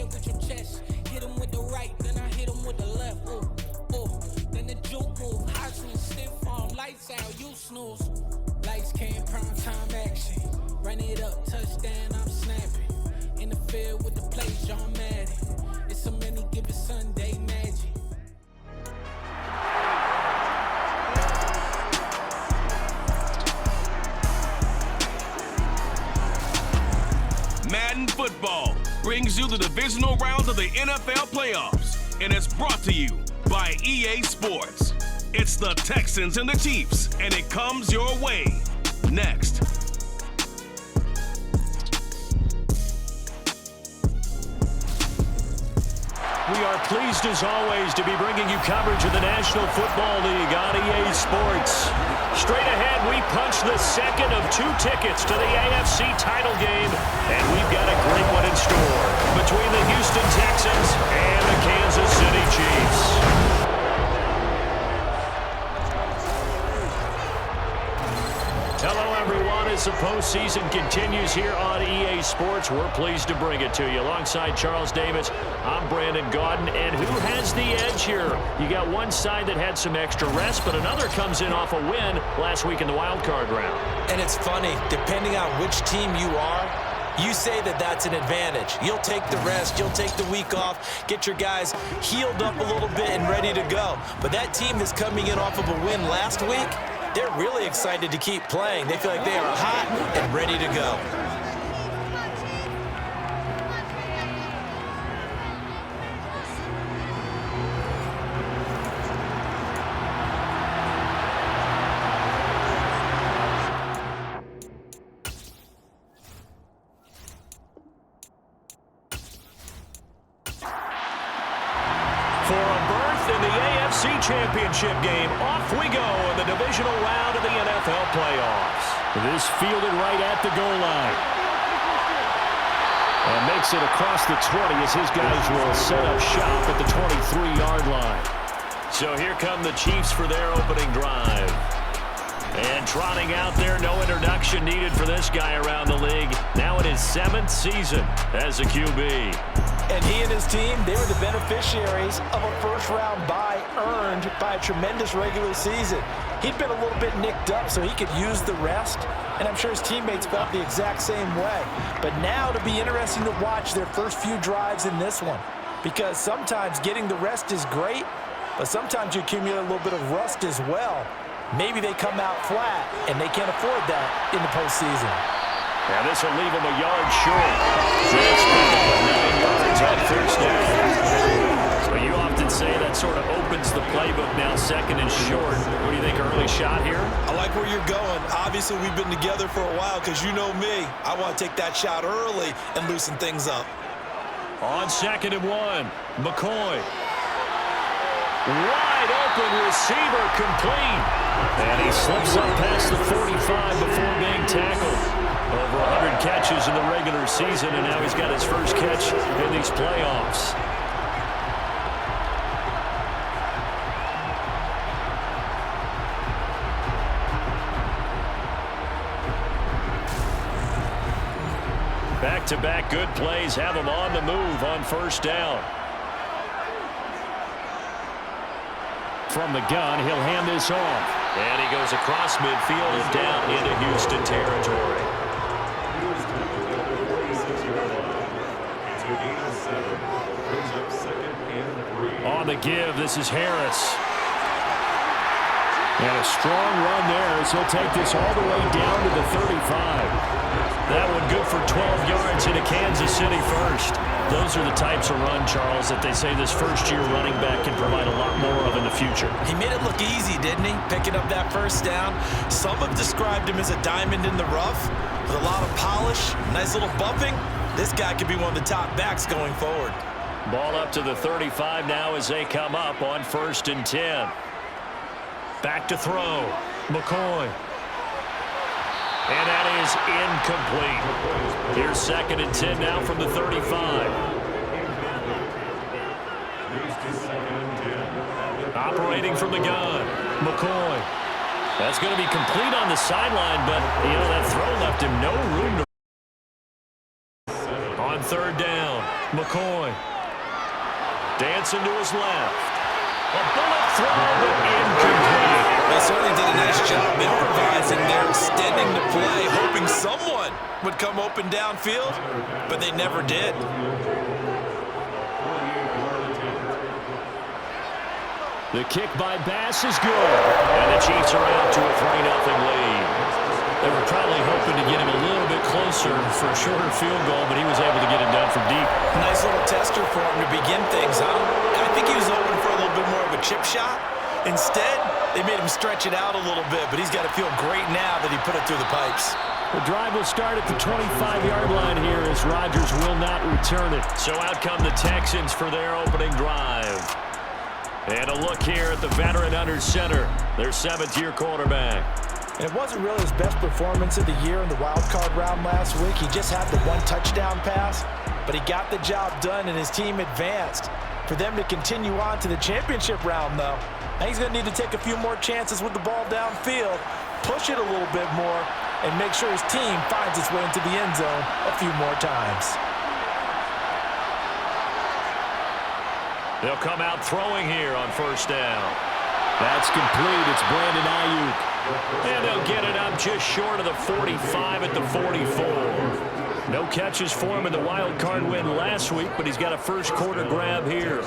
it with your chest. Hit him with the right, then I hit him with the left. Ooh, ooh. Then the juke move, high shoes, stiff arm, lights out, you snooze. Lights came, prime time action. Run it up, touchdown, I'm snapping. In the field with the plays, John Madden. It's a many given Sunday magic. Madden Football brings you the divisional rounds of the NFL playoffs, and it's brought to you by EA Sports. It's the Texans and the Chiefs, and it comes your way next. We are pleased, as always, to be bringing you coverage of the National Football League on EA Sports. Straight ahead, we punch the second of 2 tickets to the AFC title game, and we've got a great one in store between the Houston Texans and the Kansas City Chiefs. Hello, everyone. As the postseason continues here on EA Sports, we're pleased to bring it to you. Alongside Charles Davis, I'm Brandon Gaudin. And who has the edge here? You got one side that had some extra rest, but another comes in off a win last week in the wild card round. And it's funny, depending on which team you are, you say that that's an advantage. You'll take the rest, you'll take the week off, get your guys healed up a little bit and ready to go. But that team that's coming in off of a win last week, they're really excited to keep playing. They feel like they are hot and ready to go. For a berth in the AFC Championship game, off we go in the divisional round of the NFL playoffs. This fielded right at the goal line. And makes it across the 20 as his guys will set up shop at the 23-yard line. So here come the Chiefs for their opening drive. And trotting out there, no introduction needed for this guy around the league. Now in his 7th season as a QB. And he and his team, they were the beneficiaries of a first-round bye earned by a tremendous regular season. He'd been a little bit nicked up so he could use the rest, and I'm sure his teammates felt the exact same way. But now it'll be interesting to watch their first few drives in this one, because sometimes getting the rest is great, but sometimes you accumulate a little bit of rust as well. Maybe they come out flat, and they can't afford that in the postseason. Now this will leave him a yard short. It's picked up 9 yards on first down. So you often say that sort of opens the playbook now, second and short. What do you think, early shot here? I like where you're going. Obviously, we've been together for a while because you know me. I want to take that shot early and loosen things up. On 2nd and 1, McCoy. Wide open receiver, complete. And he slips up past the 45 before being tackled. Over 100 catches in the regular season, and now he's got his first catch in these playoffs. Back-to-back good plays have him on the move on first down. From the gun, he'll hand this off. And he goes across midfield and down into Houston territory. On the give, this is Harris. And a strong run there as he'll take this all the way down to the 35. That one good for 12 yards into Kansas City first. Those are the types of run, Charles, that they say this first-year running back can provide a lot more of in the future. He made it look easy, didn't he? Picking up that first down. Some have described him as a diamond in the rough with a lot of polish, nice little bumping. This guy could be one of the top backs going forward. Ball up to the 35 now as they come up on 1st and 10. Back to throw. McCoy. And that is incomplete. Here's 2nd and 10 now from the 35. Operating from the gun. McCoy. That's going to be complete on the sideline, but, you know, that throw left him no room to. On 3rd down. down. McCoy. Dancing to his left. A bullet throw, but incomplete. They certainly did a nice job improvising there, extending the play, hoping someone would come open downfield, but they never did. The kick by Bass is good. And the Chiefs are out to a 3-0 lead. They were probably hoping to get him a little bit closer for a shorter field goal, but he was able to get it done from deep. Nice little tester for him to begin things, huh? I think he was hoping for a little bit more of a chip shot. Instead, they made him stretch it out a little bit, but he's got to feel great now that he put it through the pipes. The drive will start at the 25-yard line here as Rodgers will not return it. So out come the Texans for their opening drive. And a look here at the veteran under center, their 7th-year quarterback. And it wasn't really his best performance of the year in the wild card round last week. He just had the 1 touchdown pass, but he got the job done and his team advanced. For them to continue on to the championship round, though, he's going to need to take a few more chances with the ball downfield, push it a little bit more, and make sure his team finds its way into the end zone a few more times. They'll come out throwing here on first down. That's complete. It's Brandon Ayuk. And they'll get it up just short of the 45 at the 44. No catches for him in the wild card win last week, but he's got a first quarter grab here.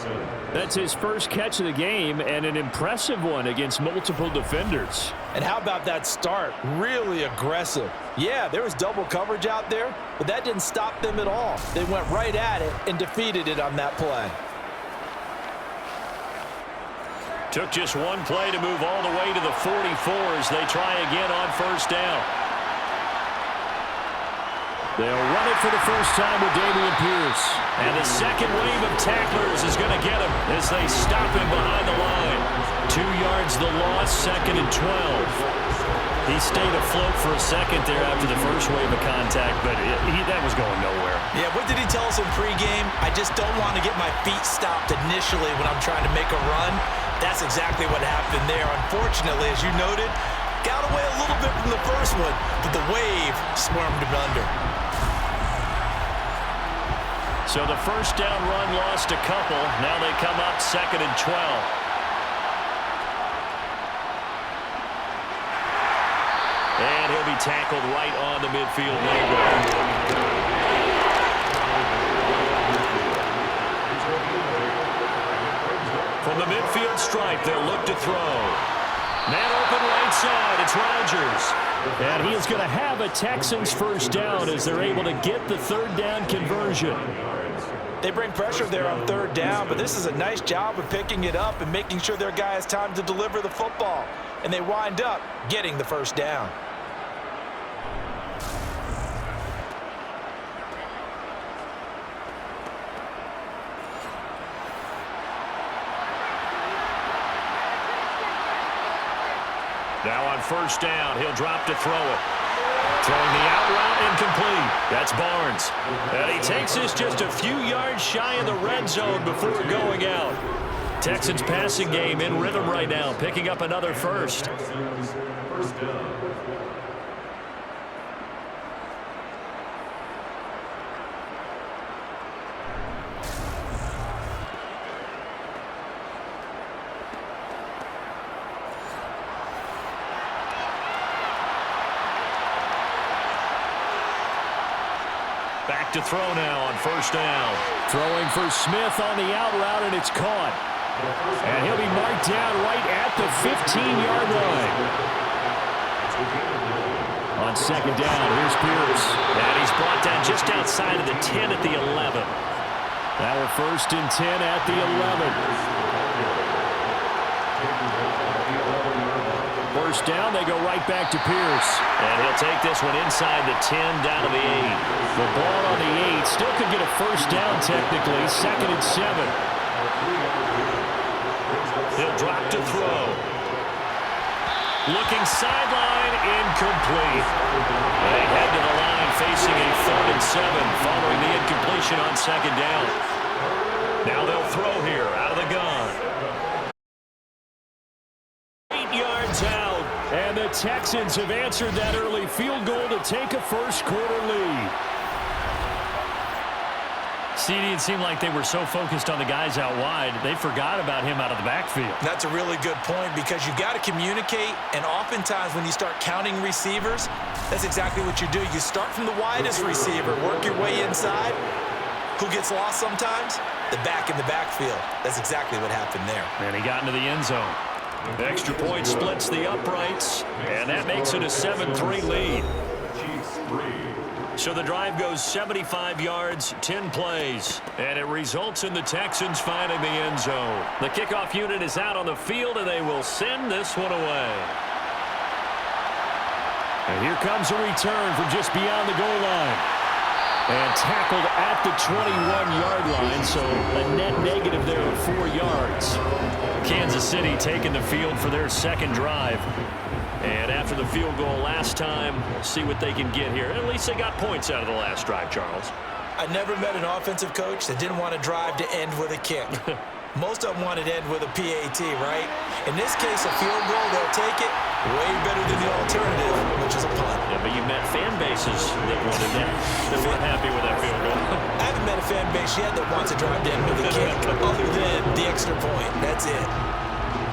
That's his first catch of the game and an impressive one against multiple defenders. And how about that start? Really aggressive. Yeah, there was double coverage out there, but that didn't stop them at all. They went right at it and defeated it on that play. Took just one play to move all the way to the 44 as they try again on first down. They'll run it for the first time with Dameon Pierce. And the second wave of tacklers is going to get him as they stop him behind the line. 2 yards the loss, 2nd and 12. He stayed afloat for a second there after the first wave of contact, but that was going nowhere. Yeah, what did he tell us in pregame? I just don't want to get my feet stopped initially when I'm trying to make a run. That's exactly what happened there. Unfortunately, as you noted, got away a little bit from the first one, but the wave swarmed him under. So the first down run lost a couple. Now they come up 2nd and 12. And he'll be tackled right on the midfield line. From the midfield stripe, they'll look to throw. Man open right side, it's Rodgers. And he is going to have a Texans first down as they're able to get the 3rd down conversion. They bring pressure there on 3rd down, but this is a nice job of picking it up and making sure their guy has time to deliver the football. And they wind up getting the first down. Now on first down, he'll drop to throw it. Throwing the out route, incomplete. That's Barnes. And he takes this just a few yards shy of the red zone before going out. Texans passing game in rhythm right now, picking up another first. Back to throw now on first down. Throwing for Smith on the out route, and it's caught. And he'll be marked down right at the 15-yard line. On second down, here's Pierce. And he's brought down just outside of the 10 at the 11. Now we're 1st and 10 at the 11. First down, they go right back to Pierce. And he'll take this one inside the 10, down to the 8. The ball on the 8 still could get a first down technically, 2nd and 7. He'll drop to throw. Looking sideline, incomplete. They head to the line facing a 3rd and 7 following the incompletion on second down. Now they'll throw here out of the gun. 8 yards out, and the Texans have answered that early field goal to take a first quarter lead. CD, it seemed like they were so focused on the guys out wide, they forgot about him out of the backfield. That's a really good point because you got to communicate, and oftentimes when you start counting receivers, that's exactly what you do. You start from the widest receiver, work your way inside. Who gets lost sometimes? The back in the backfield. That's exactly what happened there. And he got into the end zone. The extra point splits the uprights, and that makes it a 7-3 lead. So the drive goes 75 yards, 10 plays, and it results in the Texans finding the end zone. The kickoff unit is out on the field, and they will send this one away. And here comes a return from just beyond the goal line. And tackled at the 21-yard line, so a net negative there of 4 yards. Kansas City taking the field for their second drive. And after the field goal last time, see what they can get here. At least they got points out of the last drive, Charles. I never met an offensive coach that didn't want to drive to end with a kick. Most of them wanted to end with a PAT, right? In this case, a field goal, they'll take it way better than the alternative, which is a punt. Yeah, but you met fan bases that wanted that. They weren't happy with that field goal. I haven't met a fan base yet that wants to drive to end with a kick, other than the extra point. That's it.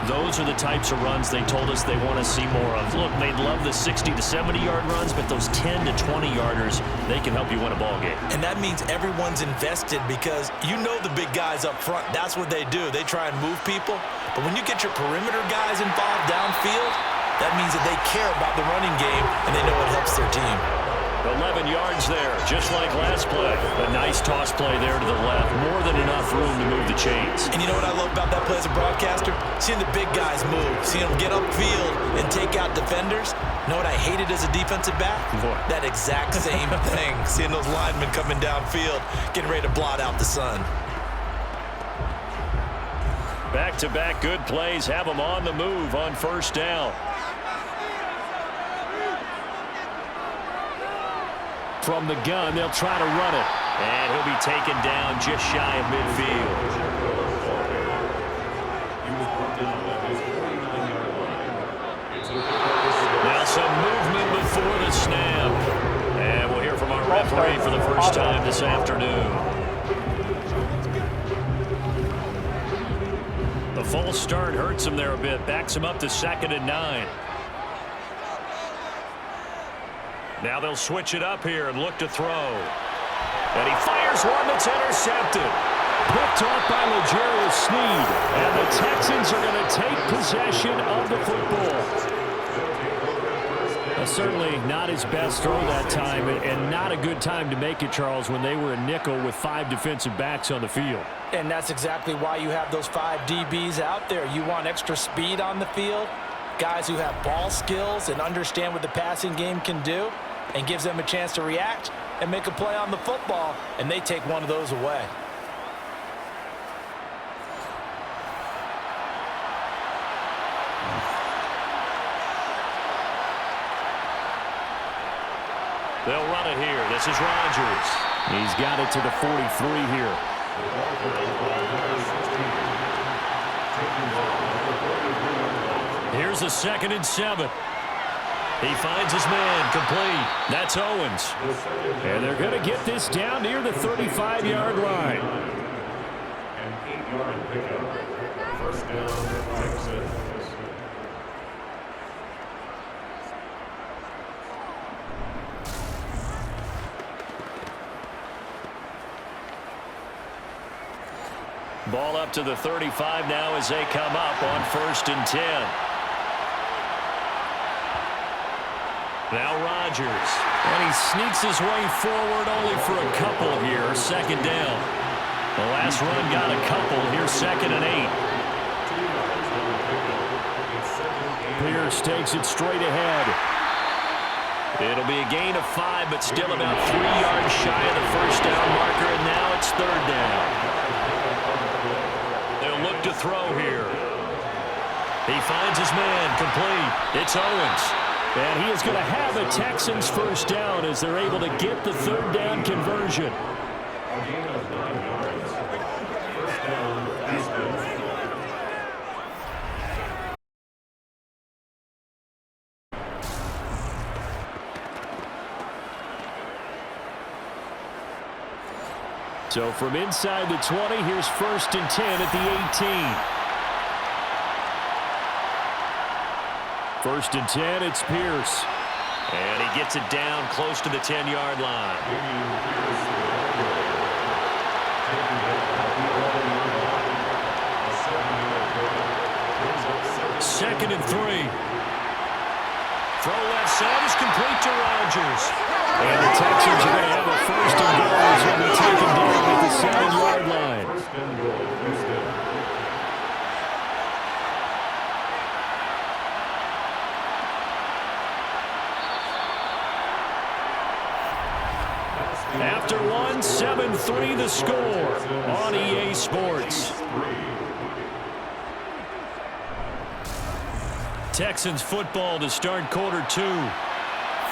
Those are the types of runs they told us they want to see more of. Look, they love the 60 to 70-yard runs, but those 10 to 20-yarders, they can help you win a ball game. And that means everyone's invested because you know the big guys up front. That's what they do. They try and move people. But when you get your perimeter guys involved downfield, that means that they care about the running game and they know it helps their team. 11 yards there, just like last play. A nice toss play there to the left. More than enough room to move the chains. And you know what I love about that play as a broadcaster? Seeing the big guys move, seeing them get upfield and take out defenders. You know what I hated as a defensive back? What? That exact same thing. Seeing those linemen coming downfield, getting ready to blot out the sun. Back-to-back good plays have them on the move on first down. From the gun, they'll try to run it. And he'll be taken down just shy of midfield. Now some movement before the snap. And we'll hear from our referee for the first time this afternoon. The false start hurts him there a bit. Backs him up to 2nd and 9. Now they'll switch it up here and look to throw. And he fires one that's intercepted. Picked off by L'Jarius Sneed. And the Texans are going to take possession of the football. Certainly not his best throw that time, and not a good time to make it, Charles, when they were a nickel with 5 defensive backs on the field. And that's exactly why you have those 5 DBs out there. You want extra speed on the field, guys who have ball skills and understand what the passing game can do, and gives them a chance to react and make a play on the football, and they take one of those away. They'll run it here. This is Rodgers. He's got it to the 43 here. Here's a 2nd and 7. He finds his man, complete. That's Owens. And they're going to get this down near the 35-yard line. An 8-yard pickup. First down, Texans. Ball up to the 35 now as they come up on 1st and 10. Now Rodgers. And he sneaks his way forward only for a couple here. 2nd down. The last run got a couple. Here's 2nd and 8. Pierce takes it straight ahead. It'll be a gain of 5, but still about 3 yards shy of the first down marker, and now it's 3rd down. They'll look to throw here. He finds his man, complete. It's Owens. And he is going to have the Texans first down as they're able to get the 3rd down conversion. So from inside the 20, here's 1st and 10 at the 18. 1st and 10, it's Pierce. And he gets it down close to the 10-yard line. 2nd and 3. Throw left side is complete to Rodgers. And the Texans are going to have a 1st and goal as he'll be taken down at the 7-yard line. 1st and goal, Houston. After 1, 7-3 the score on EA Sports. Texans football to start quarter 2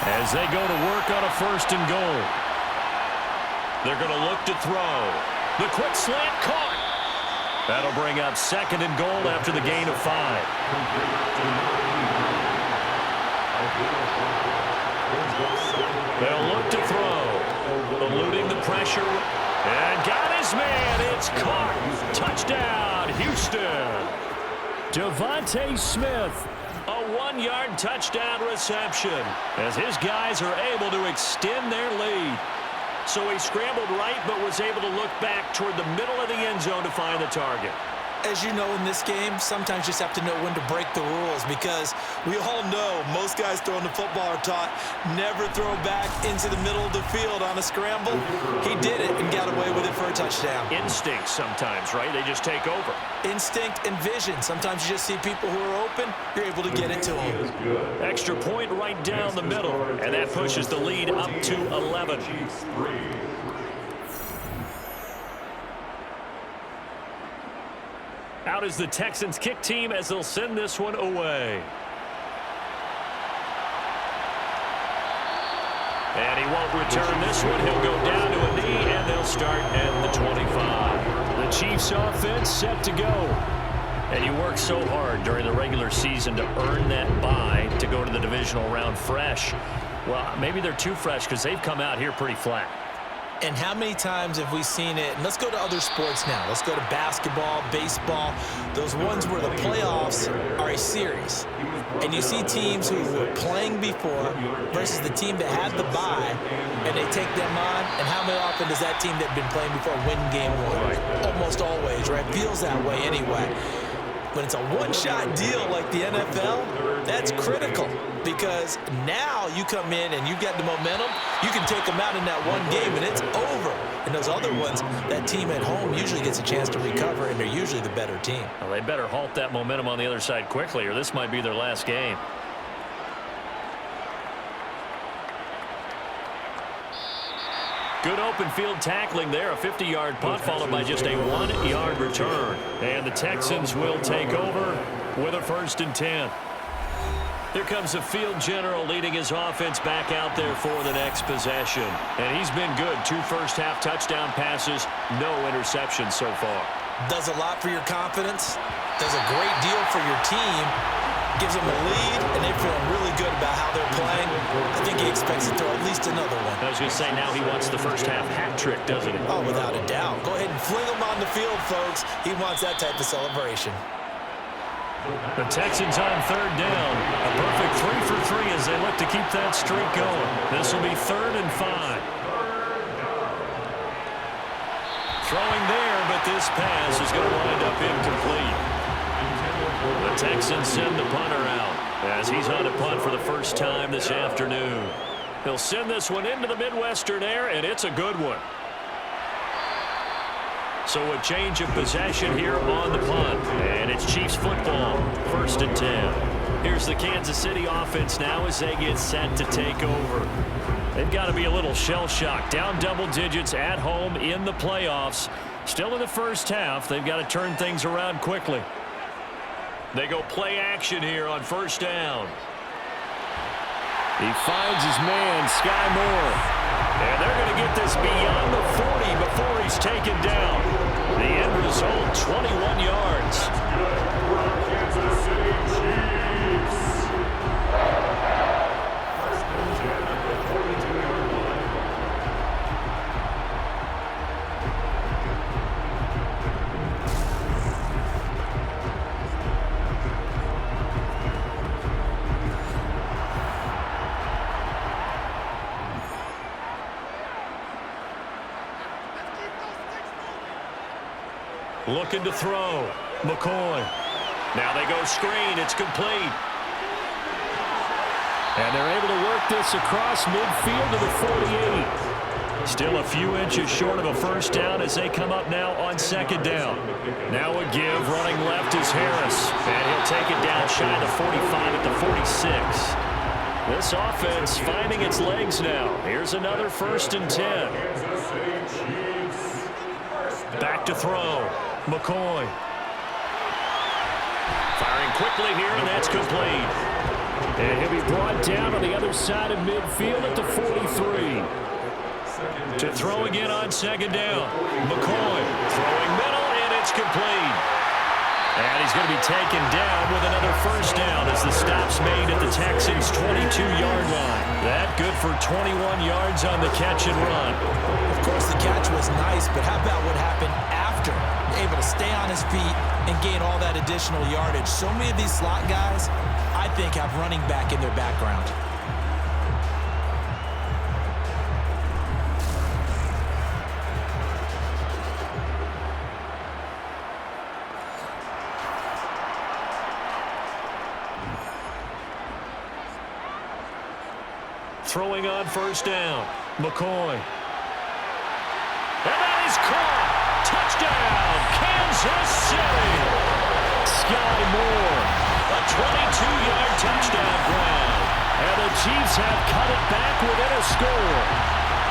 as they go to work on a 1st and goal. They're going to look to throw. The quick slant caught. That'll bring up 2nd and goal after the gain of 5. They'll look to throw. Eluding the pressure. And got his man. It's caught. Touchdown, Houston. Devontae Smith. A 1-yard touchdown reception as his guys are able to extend their lead. So he scrambled right but was able to look back toward the middle of the end zone to find the target. As you know, in this game, sometimes you just have to know when to break the rules because we all know most guys throwing the football are taught never throw back into the middle of the field on a scramble. He did it and got away with it for a touchdown. Instinct sometimes, right? They just take over. Instinct and vision. Sometimes you just see people who are open, you're able to get it to them. Extra point right down the middle, and that pushes the lead up to 11. Out is the Texans kick team as they'll send this one away. And he won't return this one. He'll go down to a knee, and they'll start at the 25. The Chiefs offense set to go. And you work so hard during the regular season to earn that bye to go to the divisional round fresh. Well, maybe they're too fresh because they've come out here pretty flat. And how many times have we seen it? And let's go to other sports now. Let's go to basketball, baseball, those ones where the playoffs are a series. And you see teams who were playing before versus the team that had the bye, and they take them on. And how often does that team that had been playing before win game 1? Almost always, right? Feels that way anyway. When it's a one-shot deal like the NFL, that's critical because now you come in and you get the momentum. You can take them out in that one game and it's over. And those other ones, that team at home usually gets a chance to recover, and they're usually the better team. Well, they better halt that momentum on the other side quickly, or this might be their last game. Good open field tackling there. A 50-yard punt followed by just a 1-yard return. And the Texans will take over with a 1st and 10. Here comes the field general leading his offense back out there for the next possession. And he's been good. 2 first-half touchdown passes, no interceptions so far. Does a lot for your confidence. Does a great deal for your team. Gives them a lead, and they're feeling really good about how they're playing. I think he expects to throw at least another one. I was going to say, now he wants the first-half hat trick, doesn't he? Oh, without a doubt. Go ahead and fling him on the field, folks. He wants that type of celebration. The Texans on 3rd down. A perfect 3 for 3 as they look to keep that streak going. This will be 3rd and 5. Throwing there, but this pass is going to wind up incomplete. The Texans send the punter out as he's on a punt for the first time this afternoon. He'll send this one into the Midwestern air, and it's a good one. So a change of possession here on the punt, and it's Chiefs football, 1st and 10. Here's the Kansas City offense now as they get set to take over. They've got to be a little shell-shocked, down double digits at home in the playoffs. Still in the first half, they've got to turn things around quickly. They go play action here on 1st down. He finds his man, Sky Moore. And they're going to get this beyond the 40 before he's taken down. The end result, 21 yards. Kansas City Chiefs. Looking to throw. McCoy. Now they go screen. It's complete. And they're able to work this across midfield to the 48. Still a few inches short of a first down as they come up now on second down. Now a give. Running left is Harris. And he'll take it down shy of the 45 at the 46. This offense finding its legs now. Here's another 1st and 10. Back to throw. McCoy. Firing quickly here, and that's complete. And he'll be brought down on the other side of midfield at the 43. To throw again on second down. McCoy throwing middle, and it's complete. And he's going to be taken down with another first down as the stop's made at the Texans' 22-yard line. That good for 21 yards on the catch and run. Of course, the catch was nice, but how about what happened after? Able to stay on his feet and gain all that additional yardage. So many of these slot guys, I think, have running back in their background. Throwing on first down. McCoy. And that is caught. Touchdown, Kansas City. Sky Moore. A 22-yard touchdown grab. And the Chiefs have cut it back within a score.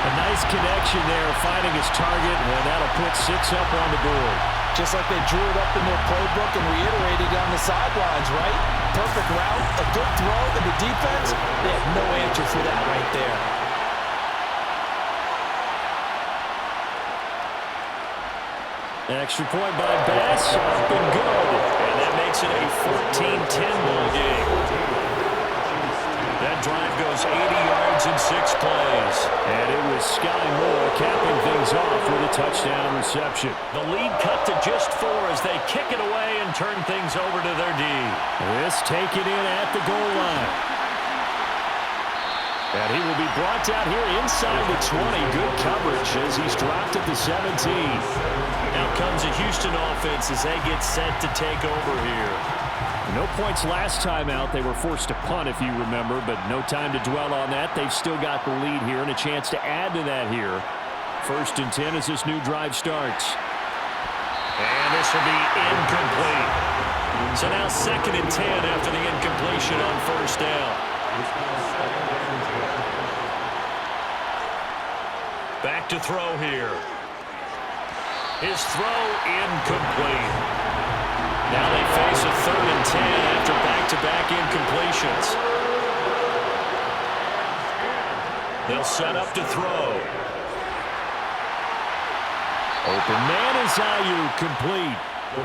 A nice connection there, finding his target, and that'll put 6 up on the board. Just like they drew it up in their playbook and reiterated on the sidelines, right? Perfect route, a good throw, and the defense, they have no answer for that right there. Extra point by Bass, up and good. And that makes it a 14-10 ball game. That drive goes 80 yards in 6 plays. And it was Sky Moore capping things off with a touchdown reception. The lead cut to just 4 as they kick it away and turn things over to their D. This taken in at the goal line. And he will be brought down here inside the 20. Good coverage as he's dropped at the 17. Now comes a Houston offense as they get set to take over here. No points last time out. They were forced to punt, if you remember, but no time to dwell on that. They've still got the lead here and a chance to add to that here. 1st and 10 as this new drive starts. And this will be incomplete. So now 2nd and 10 after the incompletion on first down. Back to throw here. His throw incomplete. Now they face a 3rd and 10 after back-to-back incompletions. They'll set up to throw. Open man is Ayuk, complete.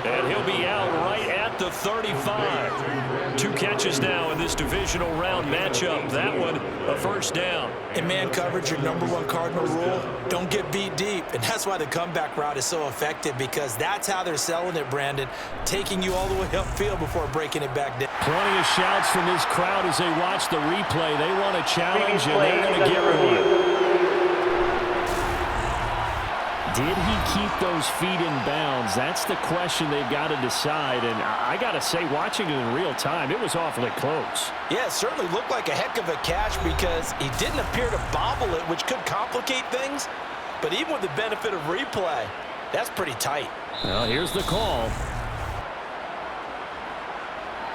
And he'll be out right at the 35. 2 catches now in this divisional round matchup. That one, a first down. In man coverage, your #1 cardinal rule, don't get beat deep. And that's why the comeback route is so effective, because that's how they're selling it, Brandon. Taking you all the way upfield before breaking it back down. Plenty of shouts from this crowd as they watch the replay. They want a challenge, and they're going to get one. Did he keep those feet in bounds? That's the question they've got to decide. And I got to say, watching it in real time, it was awfully close. Yeah, it certainly looked like a heck of a catch because he didn't appear to bobble it, which could complicate things. But even with the benefit of replay, that's pretty tight. Well, here's the call.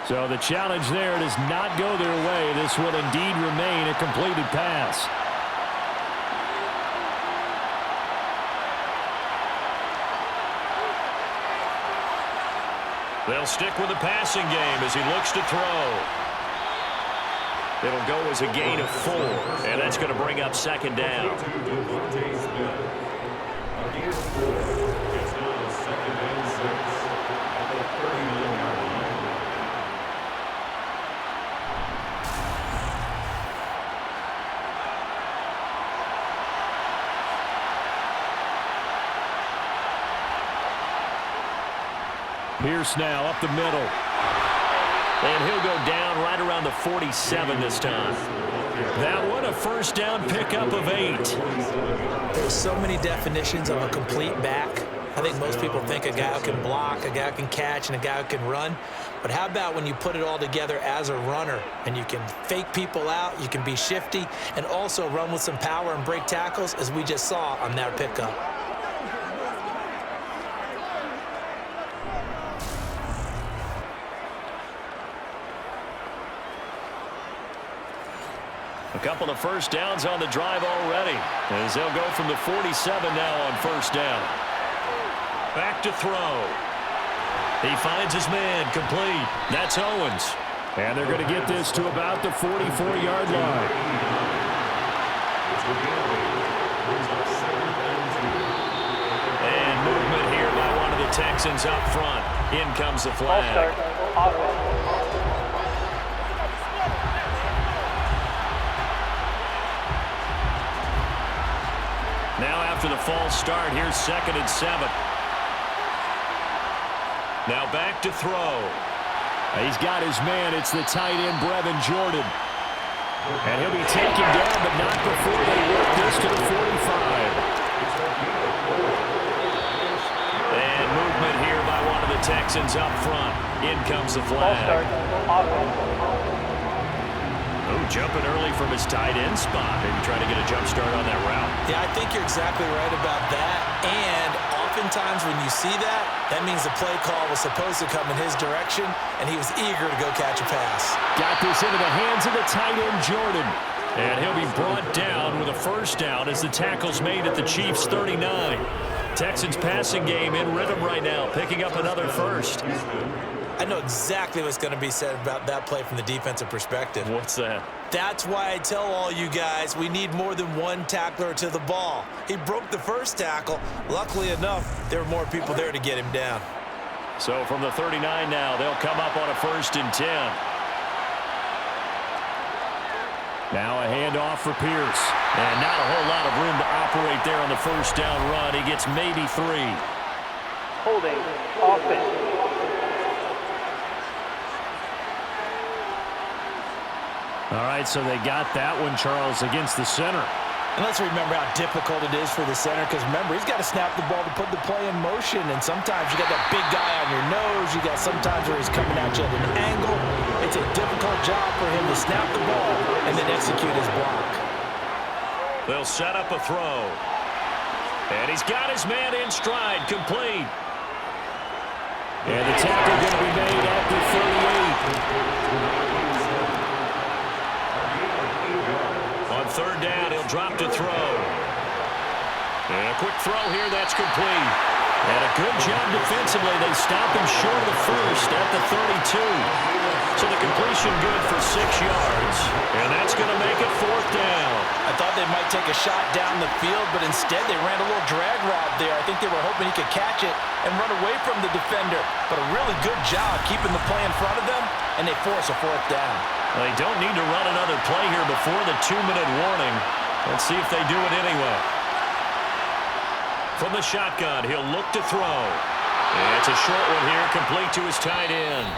So the challenge there does not go their way. This will indeed remain a completed pass. They'll stick with the passing game as he looks to throw. It'll go as a gain of 4, and that's going to bring up second down. Pierce now up the middle. And he'll go down right around the 47 this time. That one, a first down pickup of 8. There's so many definitions of a complete back. I think most people think a guy who can block, a guy who can catch, and a guy who can run. But how about when you put it all together as a runner and you can fake people out, you can be shifty, and also run with some power and break tackles, as we just saw on that pickup. A couple of first downs on the drive already, as they'll go from the 47 now on first down. Back to throw. He finds his man, complete. That's Owens. And they're going to get this to about the 44-yard line. And movement here by one of the Texans up front. In comes the flag. Now after the false start, here's 2nd and 7. Now back to throw. He's got his man. It's the tight end, Brevin Jordan. And he'll be taken down, but not before they work this to the 45. And movement here by one of the Texans up front. In comes the flag. Oh, jumping early from his tight end spot. Maybe trying to get a jump start on that route. Yeah, I think you're exactly right about that. And oftentimes when you see that, that means the play call was supposed to come in his direction, and he was eager to go catch a pass. Got this into the hands of the tight end, Jordan. And he'll be brought down with a first down as the tackle's made at the Chiefs' 39. Texans passing game in rhythm right now, picking up another first. I know exactly what's going to be said about that play from the defensive perspective. What's that? That's why I tell all you guys we need more than one tackler to the ball. He broke the first tackle. Luckily enough, there were more people there to get him down. So from the 39 now, they'll come up on a 1st and 10. Now a handoff for Pierce. And not a whole lot of room to operate there on the first down run. He gets maybe 3. Holding offense. All right, so they got that one, Charles, against the center. And let's remember how difficult it is for the center, because remember, he's got to snap the ball to put the play in motion, and sometimes you got that big guy on your nose. You got sometimes where he's coming at you at an angle. It's a difficult job for him to snap the ball and then execute his block. They'll set up a throw. And he's got his man in stride, complete. And the tackle going to be made at the 38. On 3rd down, he'll drop to throw. And a quick throw here, that's complete. And a good job defensively. They stop him short of the first at the 32. So the completion good for 6 yards. And that's going to make it 4th down. I thought they might take a shot down the field, but instead they ran a little drag route there. I think they were hoping he could catch it and run away from the defender. But a really good job keeping the play in front of them, and they force a 4th down. They don't need to run another play here before the 2-minute warning. Let's see if they do it anyway. From the shotgun, he'll look to throw. And it's a short one here, complete to his tight end.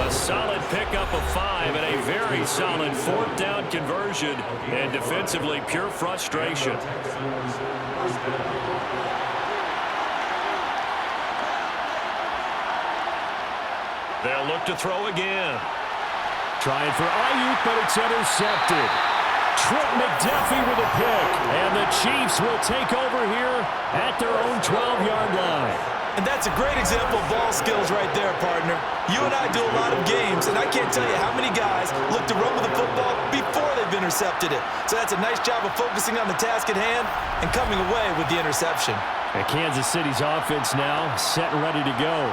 A solid pickup of 5 and a very solid 4th down conversion. And defensively, pure frustration. They'll look to throw again. Trying for Ayuk, but it's intercepted. Trent McDuffie with a pick. And the Chiefs will take over here at their own 12-yard line. And that's a great example of ball skills right there, partner. You and I do a lot of games, and I can't tell you how many guys look to run with the football before they've intercepted it. So that's a nice job of focusing on the task at hand and coming away with the interception. And Kansas City's offense now set and ready to go.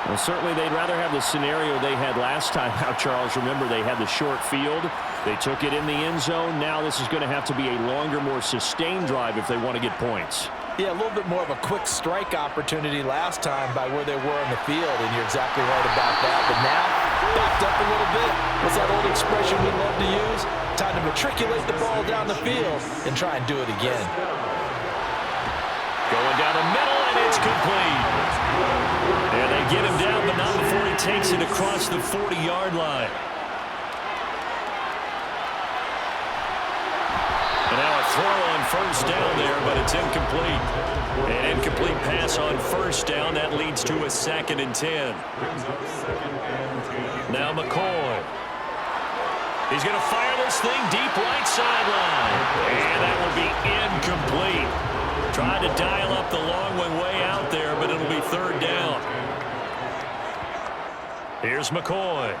Well, certainly they'd rather have the scenario they had last time out, Charles. Remember, they had the short field. They took it in the end zone. Now this is going to have to be a longer, more sustained drive if they want to get points. Yeah, a little bit more of a quick strike opportunity last time by where they were on the field, and you're exactly right about that. But now, backed up a little bit. What's that old expression we love to use? Time to matriculate the ball down the field and try and do it again. Going down the middle, and it's complete. And they get him down, but not before he takes it across the 40-yard line. And now a throw on first down there, but it's incomplete. An incomplete pass first down. That leads to a 2nd and 10. Now McCoy. He's going to fire this thing deep right sideline. And that will be incomplete. Tried to dial up the long one way out there, but it'll be 3rd down. Here's McCoy.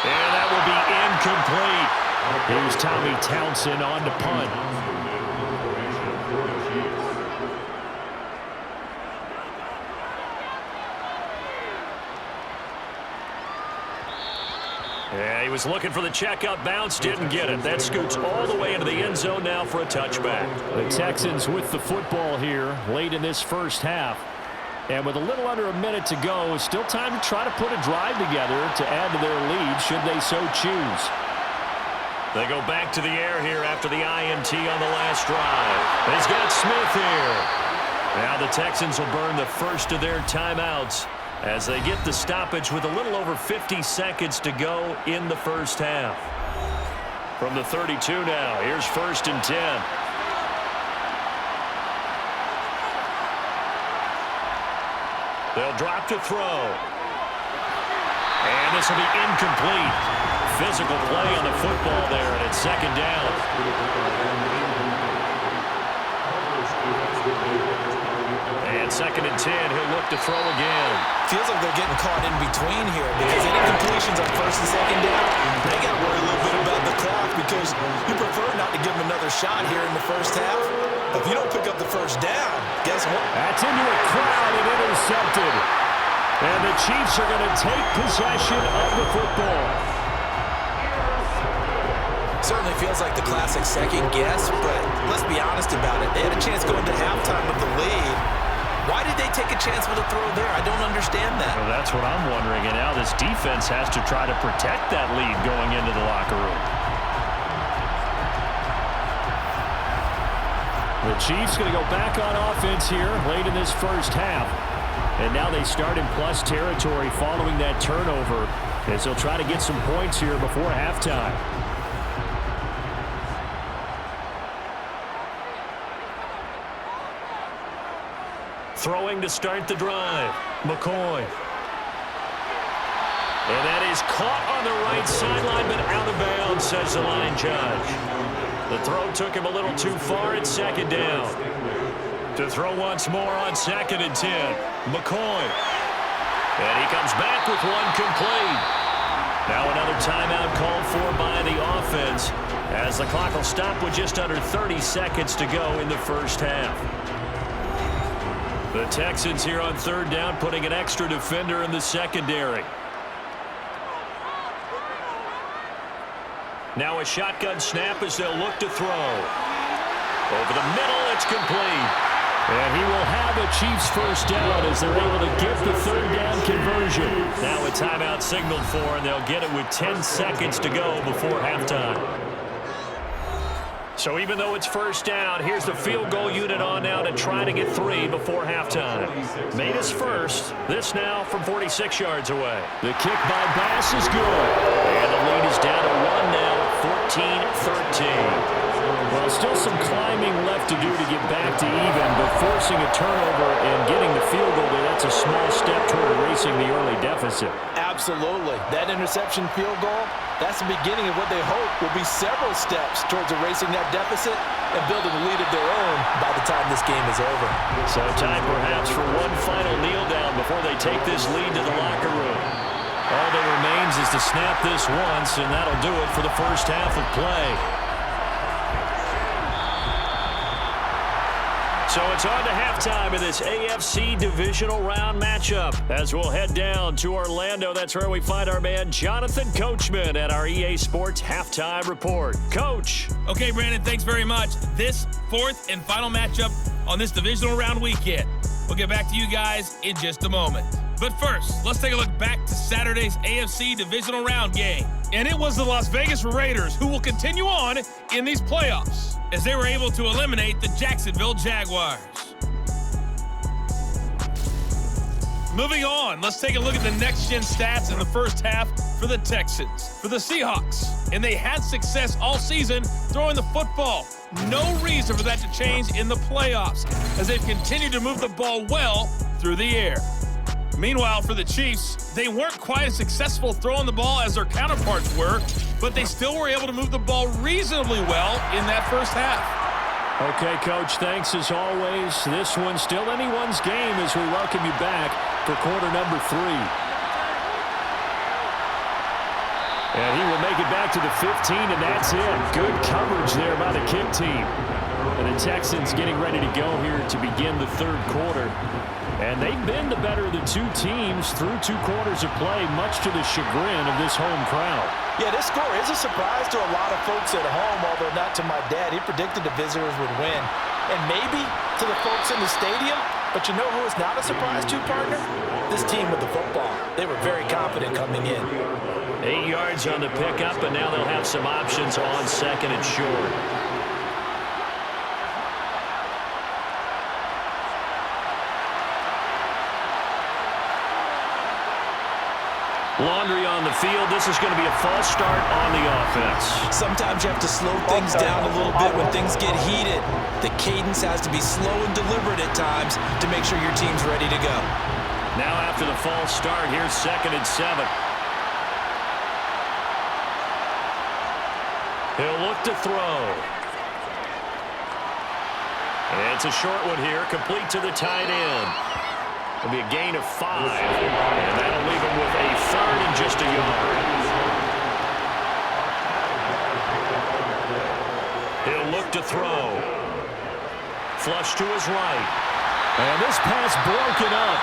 And that will be incomplete. Here's Tommy Townsend on to punt. Yeah, he was looking for the checkup bounce, didn't get it. That scoots all the way into the end zone now for a touchback. The Texans with the football here late in this first half. And with a little under a minute to go, still time to try to put a drive together to add to their lead should they so choose. They go back to the air here after the INT on the last drive. He's got Smith here. Now the Texans will burn the first of their timeouts as they get the stoppage with a little over 50 seconds to go in the first half. From the 32 now, here's 1st and 10. They'll drop to throw. And this will be incomplete. Physical play on the football there, and it's 2nd down. And 2nd and 10, he'll look to throw again. Feels like they're getting caught in between here because any completions on 1st and 2nd down, they got to worry a little bit about the clock because you prefer not to give them another shot here in the first half. If you don't pick up the 1st down, guess what? That's into a crowd and intercepted. And the Chiefs are going to take possession of the football. Certainly feels like the classic second guess, but let's be honest about it. They had a chance going to halftime with the lead. Why did they take a chance with a throw there? I don't understand that. Well, that's what I'm wondering. And now this defense has to try to protect that lead going into the locker room. The Chiefs going to go back on offense here late in this first half. And now they start in plus territory following that turnover as they'll try to get some points here before halftime. Throwing to start the drive. McCoy. And that is caught on the right sideline, but out of bounds, says the line judge. The throw took him a little too far at 2nd down. To throw once more on 2nd and 10. McCoy. And he comes back with one complete. Now another timeout called for by the offense as the clock will stop with just under 30 seconds to go in the first half. The Texans here on 3rd down putting an extra defender in the secondary. Now a shotgun snap as they'll look to throw. Over the middle, it's complete. And he will have a Chiefs first down as they're able to get the 3rd down conversion. Now a timeout signaled for, and they'll get it with 10 seconds to go before halftime. So even though it's first down, here's the field goal unit on now to try to get 3 before halftime. Made his first. This now from 46 yards away. The kick by Bass is good. And the lead is down to 1 now at 14-13. Well, still some climbing left to do to get back to even, but forcing a turnover and getting the field goal there, that's a small step toward erasing the early deficit. Absolutely. That interception field goal, that's the beginning of what they hope will be several steps towards erasing that deficit and building a lead of their own by the time this game is over. So time perhaps for one final kneel down before they take this lead to the locker room. All that remains is to snap this once, and that'll do it for the first half of play. So it's on to halftime in this AFC Divisional Round matchup as we'll head down to Orlando. That's where we find our man Jonathan Coachman at our EA Sports Halftime Report. Coach. Okay, Brandon, thanks very much. This 4th and final matchup on this Divisional Round weekend. We'll get back to you guys in just a moment. But first, let's take a look back to Saturday's AFC Divisional Round game. And it was the Las Vegas Raiders who will continue on in these playoffs as they were able to eliminate the Jacksonville Jaguars. Moving on, let's take a look at the next-gen stats in the first half for for the Texans, for the Seahawks, and they had success all season throwing the football. No reason for that to change in the playoffs as they've continued to move the ball well through the air. Meanwhile, for the Chiefs, they weren't quite as successful throwing the ball as their counterparts were, but they still were able to move the ball reasonably well in that first half. Okay, Coach, thanks as always. This one's still anyone's game as we welcome you back for quarter number 3. And he will make it back to the 15, and that's it. Good coverage there by the kick team. And the Texans getting ready to go here to begin the third quarter. And they've been the better of the two teams through 2 quarters of play, much to the chagrin of this home crowd. Yeah, this score is a surprise to a lot of folks at home, although not to my dad. He predicted the visitors would win. And maybe to the folks in the stadium, but you know who is not a surprise to, partner? This team with the football. They were very confident coming in. 8 yards on the pickup, and now they'll have some options on second and short. Laundry on the field. This is going to be a false start on the offense. Sometimes you have to slow things down a little bit when things get heated. The cadence has to be slow and deliberate at times to make sure your team's ready to go. Now after the false start, here's 2nd and 7. He'll look to throw. It's a short one here, complete to the tight end. It'll be a gain of 5, and that'll leave him with a 3rd and just a yard. He'll look to throw. Flush to his right. And this pass broken up.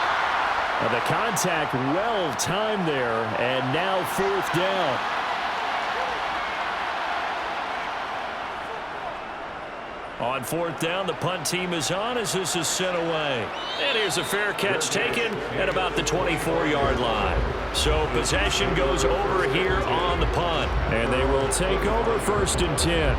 And the contact well timed there, and now 4th down. On 4th down, the punt team is on as this is sent away. And here's a fair catch taken at about the 24-yard line. So possession goes over here on the punt. And they will take over 1st and 10.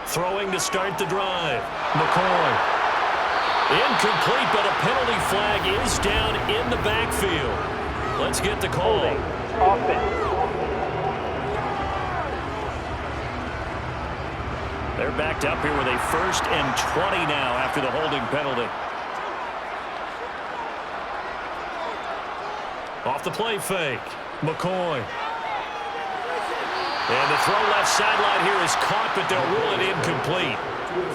Throwing to start the drive. McCoy. Incomplete, but a penalty flag is down in the backfield. Let's get the call. Offense. They're backed up here with a 1st and 20 now after the holding penalty. Off the play fake. McCoy. And the throw left sideline here is caught, but they'll rule it incomplete.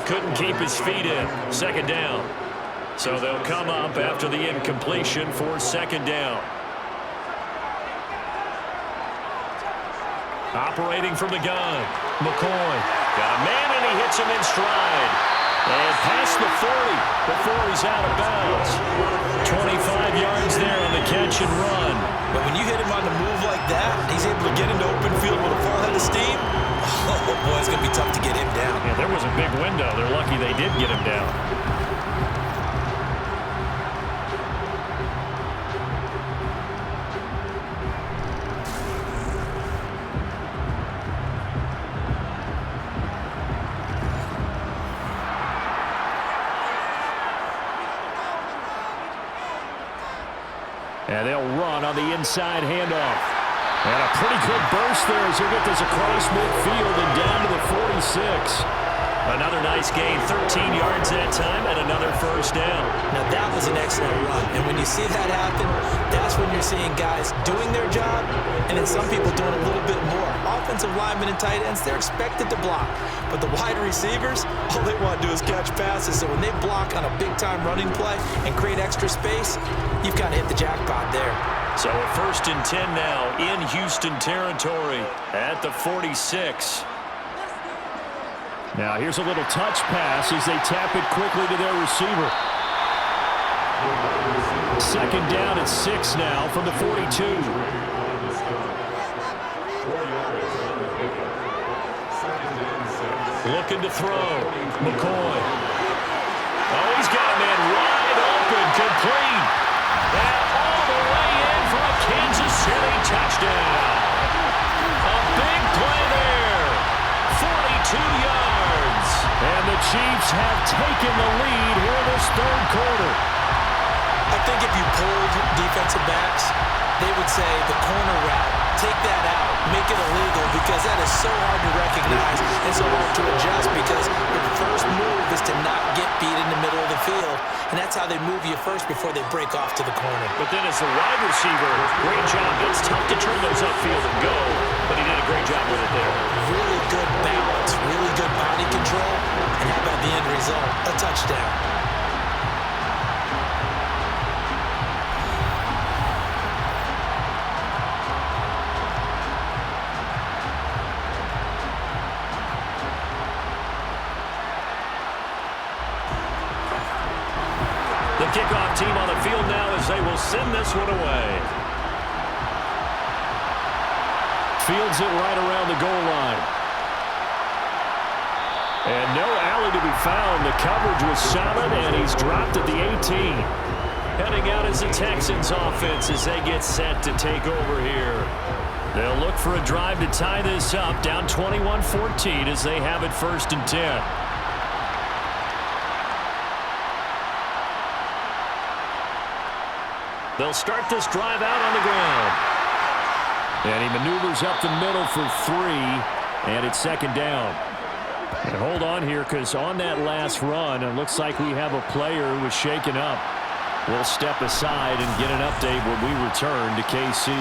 Couldn't keep his feet in. 2nd down. So they'll come up after the incompletion for 2nd down. Operating from the gun. McCoy. Got a man, and he hits him in stride. And past the 40 before he's out of bounds. 25 yards there on the catch and run. But when you hit him on the move like that, he's able to get into open field with a full head of steam. Oh, boy, it's going to be tough to get him down. Yeah, there was a big window. They're lucky they did get him down. And they'll run on the inside handoff. And a pretty good burst there as he gets this across midfield and down to the 46. Another nice gain, 13 yards that time, and another 1st down. Now that was an excellent run, and when you see that happen, that's when you're seeing guys doing their job, and then some people doing a little bit more. Offensive linemen and tight ends, they're expected to block, but the wide receivers, all they want to do is catch passes, so when they block on a big-time running play and create extra space, you've kind of hit the jackpot there. So a 1st and 10 now in Houston territory at the 46. Now here's a little touch pass as they tap it quickly to their receiver. 2nd down at 6 now from the 42. Looking to throw. McCoy. Oh, he's got a man wide open, complete. And all the way in for a Kansas City touchdown. A big play there. 42 yards. And think if you polled defensive backs, they would say the corner route, take that out, make it illegal, because that is so hard to recognize and so hard to adjust, because your first move is to not get beat in the middle of the field, and that's how they move you first before they break off to the corner. But then as a wide receiver, great job. It's tough to turn those upfield and go, but he did a great job with it there. Really good balance, really good body control, and how about the end result? A touchdown. The kickoff team on the field now as they will send this one away. Fields it right around the goal line. And no alley to be found. The coverage was solid, and he's dropped at the 18. Heading out is the Texans offense as they get set to take over here. They'll look for a drive to tie this up, down 21-14 as they have it 1st and 10. They'll start this drive out on the ground. And he maneuvers up the middle for 3, and it's 2nd down. And hold on here, because on that last run, it looks like we have a player who was shaken up. We'll step aside and get an update when we return to KC.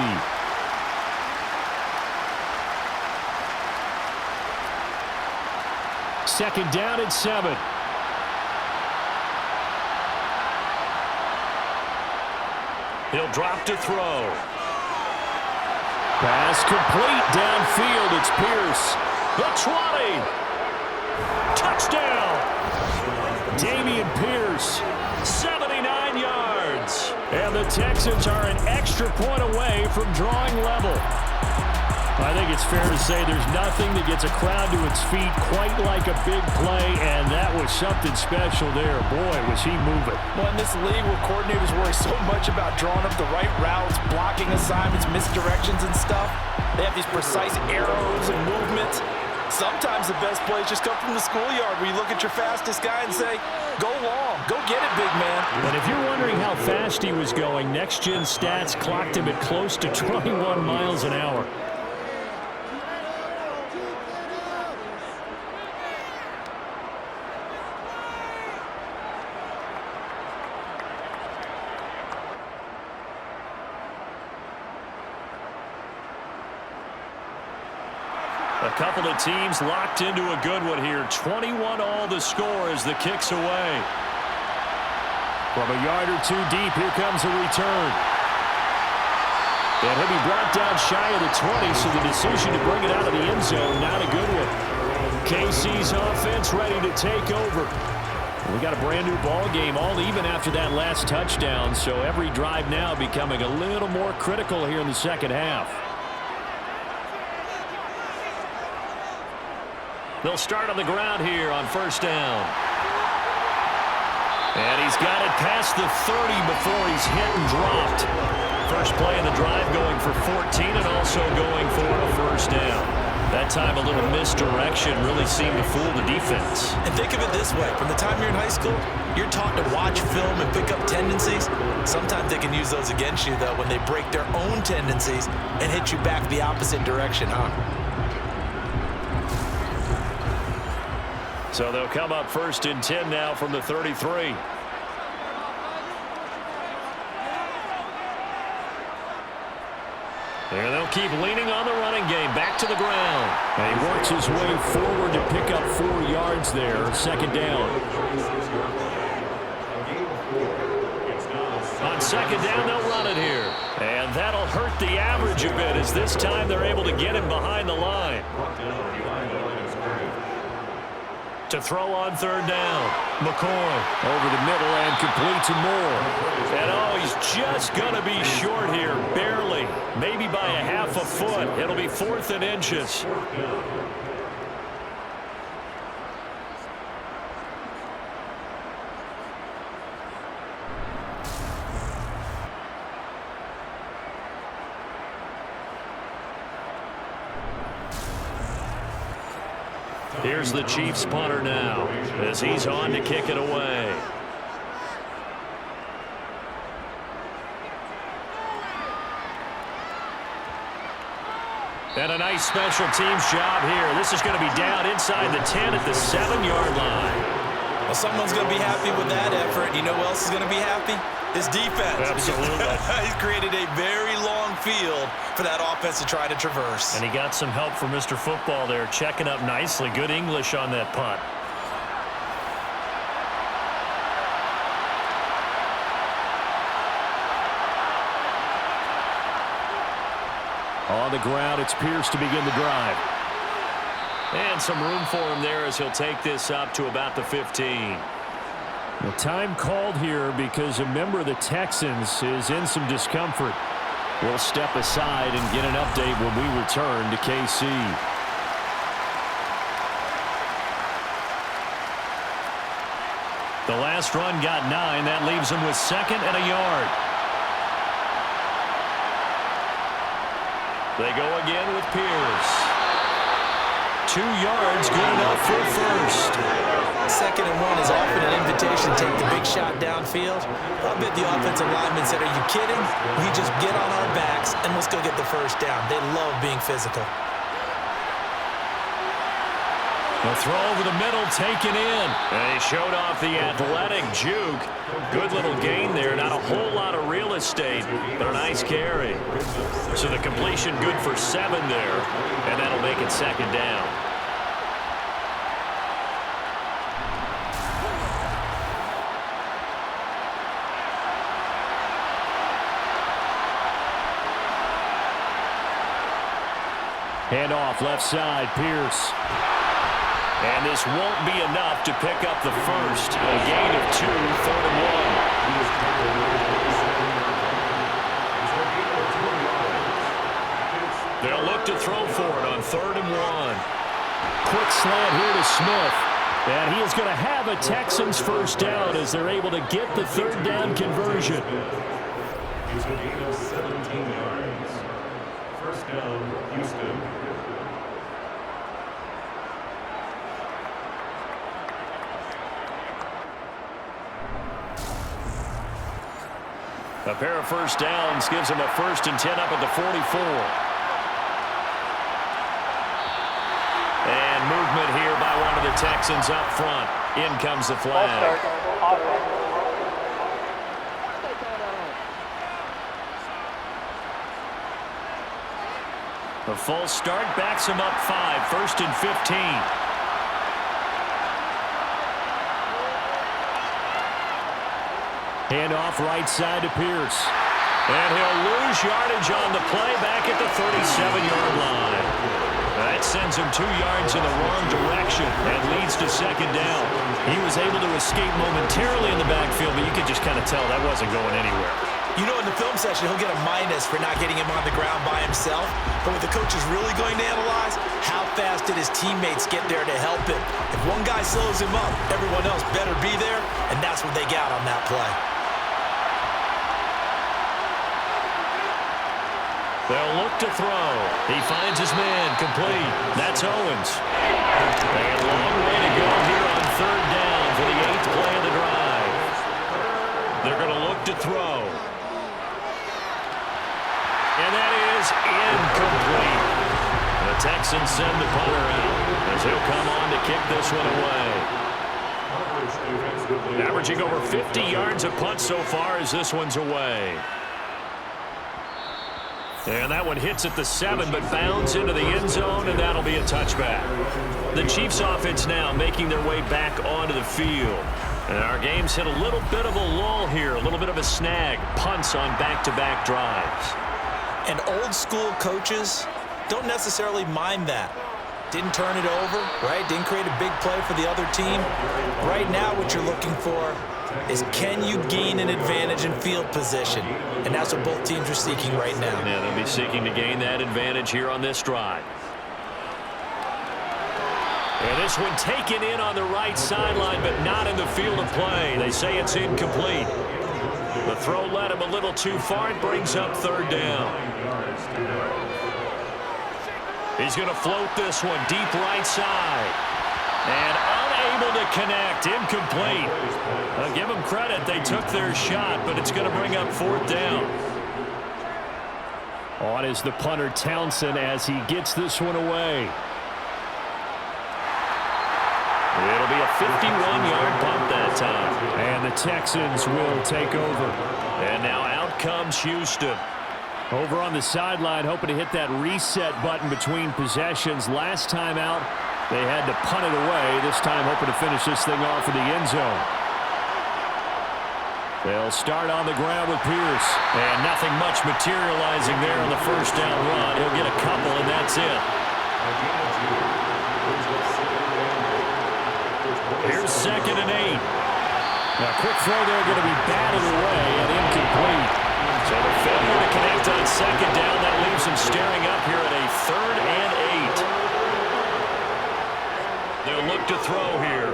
Second down and 7. He'll drop to throw. Pass complete downfield. It's Pierce. The 20. Touchdown. Damian Pierce, 79 yards. And the Texans are an extra point away from drawing level. I think it's fair to say there's nothing that gets a crowd to its feet quite like a big play, and that was something special there. Boy, was he moving. Well, in this league where coordinators worry so much about drawing up the right routes, blocking assignments, misdirections and stuff, they have these precise arrows and movements. Sometimes the best plays just come from the schoolyard where you look at your fastest guy and say, go long, go get it, big man. And if you're wondering how fast he was going, Next Gen Stats clocked him at close to 21 miles an hour. A couple of teams locked into a good one here. 21 all the score as the kick's away. From a yard or 2 deep, here comes a return. And he'll be brought down shy of the 20, so the decision to bring it out of the end zone, not a good one. KC's offense ready to take over. We got a brand new ball game, all even after that last touchdown, so every drive now becoming a little more critical here in the second half. They'll start on the ground here on 1st down. And he's got it past the 30 before he's hit and dropped. First play in the drive going for 14 and also going for a 1st down. That time a little misdirection really seemed to fool the defense. And think of it this way. From the time you're in high school, you're taught to watch film and pick up tendencies. Sometimes they can use those against you, though, when they break their own tendencies and hit you back the opposite direction, huh? So they'll come up 1st and 10 now from the 33. And they'll keep leaning on the running game. Back to the ground. And he works his way forward to pick up 4 yards there. 2nd down. On 2nd down, they'll run it here. And that'll hurt the average a bit as this time they're able to get him behind the line. To throw on 3rd down. McCoy over the middle and complete to Moore. And oh, he's just going to be short here, barely. Maybe by a half a foot. It'll be 4th and inches. Here's the Chiefs punter now as he's on to kick it away. And a nice special teams job here. This is going to be down inside the 10 at the 7-yard line. Well, someone's going to be happy with that effort. You know who else is going to be happy? His defense. Absolutely. He's created a very long field for that offense to try to traverse. And he got some help from Mr. Football there, checking up nicely. Good English on that punt. On the ground, it's Pierce to begin the drive. And some room for him there as he'll take this up to about the 15. The time called here because a member of the Texans is in some discomfort. We'll step aside and get an update when we return to KC. The last run got 9. That leaves him with 2nd and a yard. They go again with Pierce. 2 yards, good enough for first. 2nd and 1 is often an invitation to take the big shot downfield. I bet the offensive lineman said, are you kidding? We just get on our backs and let's go get the first down. They love being physical. The throw over the middle, taken in. And he showed off the athletic juke. Good little gain there. Not a whole lot of real estate, but a nice carry. So the completion good for 7 there, and that'll make it 2nd down. Hand off left side, Pierce. And this won't be enough to pick up the first. A gain of 2, 3rd and 1. They'll look to throw for it on 3rd and 1. Quick slant here to Smith. And he is going to have a Texans first down as they're able to get the 3rd down conversion. He's a gain of 17 yards. First down, Houston. A pair of first downs gives him a 1st and 10 up at the 44. And movement here by one of the Texans up front. In comes the flag. A false start backs him up 5, 1st and 15. Hand off right side to Pierce. And he'll lose yardage on the play back at the 37-yard line. That sends him 2 yards in the wrong direction and leads to 2nd down. He was able to escape momentarily in the backfield, but you could just kind of tell that wasn't going anywhere. You know, in the film session, he'll get a minus for not getting him on the ground by himself. But what the coach is really going to analyze, how fast did his teammates get there to help him? If one guy slows him up, everyone else better be there, and that's what they got on that play. They'll look to throw. He finds his man, complete. That's Owens. A long way to go here on 3rd down for the 8th play of the drive. They're going to look to throw. And that is incomplete. The Texans send the punter out as he'll come on to kick this one away. Averaging over 50 yards a punt so far as this one's away. And that one hits at the 7, but bounds into the end zone, and that'll be a touchback. The Chiefs offense now making their way back onto the field. And our game's hit a little bit of a lull here, a little bit of a snag. Punts on back-to-back drives. And old school coaches don't necessarily mind that. Didn't turn it over, right? Didn't create a big play for the other team. Right now what you're looking for is can you gain an advantage in field position? And that's what both teams are seeking right now. Yeah, they'll be seeking to gain that advantage here on this drive. And this one taken in on the right sideline, but not in the field of play. They say it's incomplete. The throw led him a little too far. It brings up 3rd down. He's going to float this one deep right side. And unable to connect. Incomplete. I'll give them credit. They took their shot, but it's going to bring up 4th down. On is the punter Townsend as he gets this one away. It'll be a 51-yard punt that time. And the Texans will take over. And now out comes Houston. Over on the sideline, hoping to hit that reset button between possessions. Last time out, they had to punt it away. This time hoping to finish this thing off in the end zone. They'll start on the ground with Pierce. And nothing much materializing there on the first down run. He'll get a couple, and that's it. Here's 2nd and 8. Now, quick throw there going to be batted away and incomplete. So the failure to connect on 2nd down, that leaves him staring up here at a 3rd and 8. They'll look to throw here.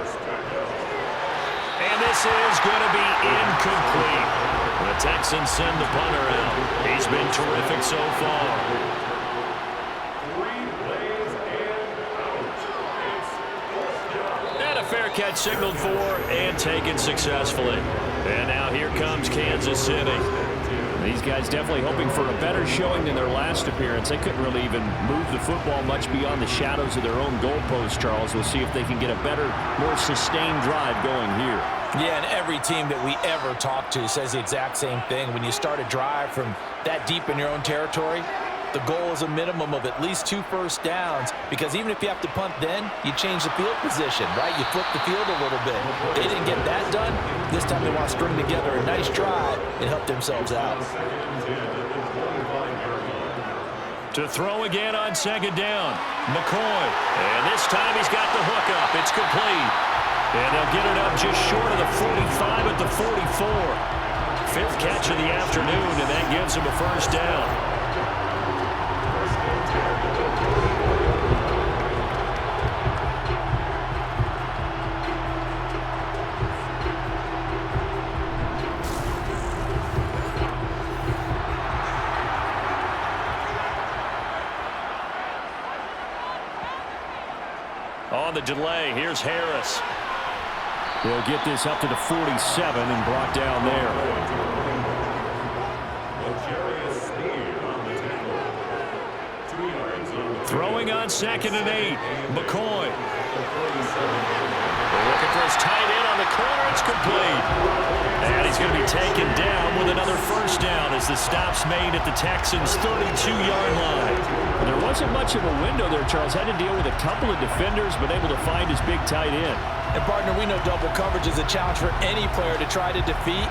And this is going to be incomplete. The Texans send the punter out. He's been terrific so far. 3 plays and out. And a fair catch signaled for and taken successfully. And now here comes Kansas City. These guys definitely hoping for a better showing than their last appearance. They couldn't really even move the football much beyond the shadows of their own goalpost, Charles. We'll see if they can get a better, more sustained drive going here. Yeah, and every team that we ever talk to says the exact same thing. When you start a drive from that deep in your own territory, the goal is a minimum of at least 2 first downs, because even if you have to punt then, you change the field position, right? You flip the field a little bit. They didn't get that done. This time they want to string together a nice drive and help themselves out. To throw again on 2nd down, McCoy. And this time he's got the hook up. It's complete. And they'll get it up just short of the 45 at the 44. 5th catch of the afternoon, and that gives him a first down. On the delay, here's Harris. They'll get this up to the 47 and brought down there. Throwing on 2nd and 8. McCoy. They're looking for his tight end on the corner. It's complete. And he's going to be taken down with another first down as the stop's made at the Texans' 32-yard line. And there wasn't much of a window there, Charles. Had to deal with a couple of defenders, but able to find his big tight end. And, partner, we know double coverage is a challenge for any player to try to defeat.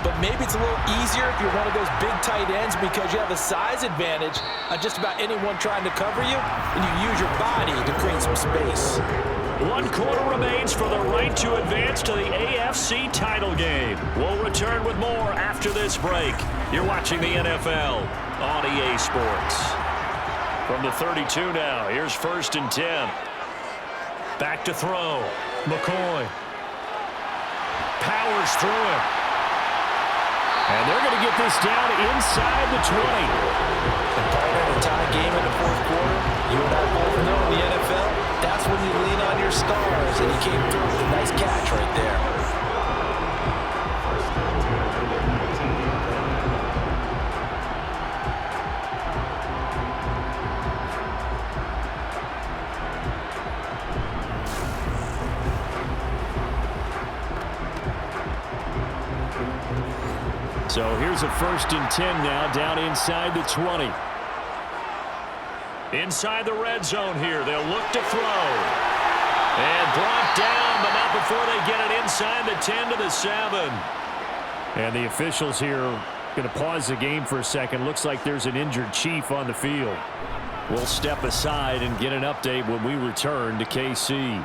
But maybe it's a little easier if you're one of those big tight ends because you have a size advantage on just about anyone trying to cover you, and you use your body to create some space. 1 quarter remains for the right to advance to the AFC title game. We'll return with more after this break. You're watching the NFL on EA Sports. From the 32 now, here's 1st and 10. Back to throw. McCoy. Powers through it. And they're going to get this down inside the 20. And partner, in a tie game in the 4th quarter, you and I both know in the NFL, that's when you lean on your stars, and he came through with a nice catch right there. So here's a 1st and 10 now, down inside the 20. Inside the red zone here, they'll look to throw. And brought down, but not before they get it inside the 10 to the 7. And the officials here are going to pause the game for a second. Looks like there's an injured Chief on the field. We'll step aside and get an update when we return to KC.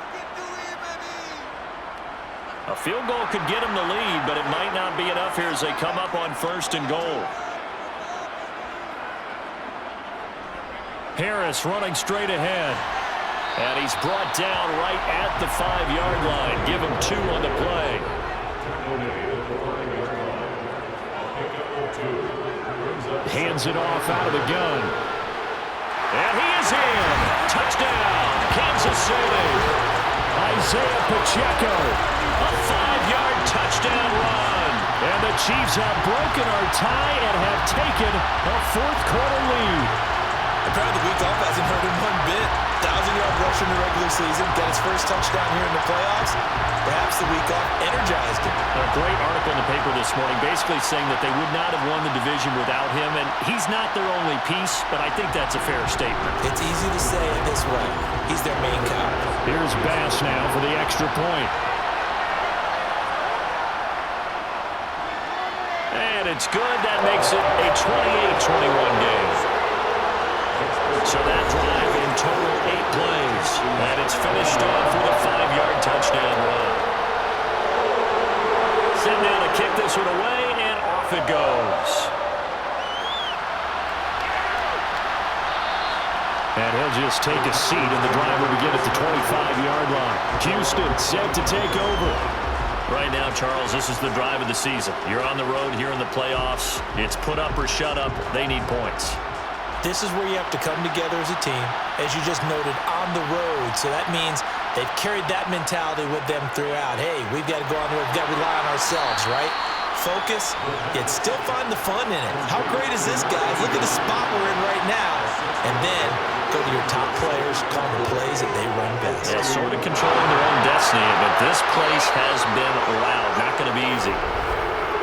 A field goal could get them the lead, but it might not be enough here as they come up on 1st and goal. Harris running straight ahead. And he's brought down right at the 5-yard line. Give him 2 on the play. Hands it off out of the gun. And he is in. Touchdown, Kansas City. Isaiah Pacheco. A 5-yard touchdown run. And the Chiefs have broken our tie and have taken a fourth-quarter lead. Apparently the week off hasn't hurt him one bit. 1,000-yard rush in the regular season, got his first touchdown here in the playoffs. Perhaps the week off energized him. A great article in the paper this morning basically saying that they would not have won the division without him, and he's not their only piece, but I think that's a fair statement. It's easy to say it this way. He's their main guy. Here's Bass now for the extra point. And it's good. That makes it a 28-21 game. So that drive in total 8 plays. And it's finished off with a 5-yard touchdown run. Sitting down to kick this one away, and off it goes. And he'll just take a seat, and the drive will begin at the 25-yard line. Houston set to take over. Right now, Charles, this is the drive of the season. You're on the road here in the playoffs. It's put up or shut up. They need points. This is where you have to come together as a team, as you just noted, on the road. So that means they've carried that mentality with them throughout. Hey, we've got to go on the road. We've got to rely on ourselves, right? Focus, yet still find the fun in it. How great is this, guys? Look at the spot we're in right now. And then go to your top players, call the plays that they run best. Yeah, sort of controlling their own destiny, but this place has been loud. Not going to be easy.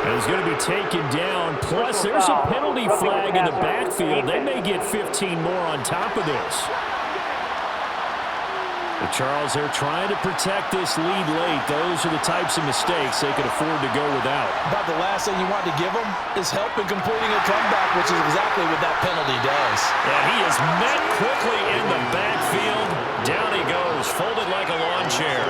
And it's going to be taken down. Plus, there's a penalty flag in the backfield. They may get 15 more on top of this. But Charles, they're trying to protect this lead late. Those are the types of mistakes they could afford to go without. About the last thing you want to give them is help in completing a comeback, which is exactly what that penalty does. And he is met quickly in the backfield. Down he goes, folded like a lawn chair.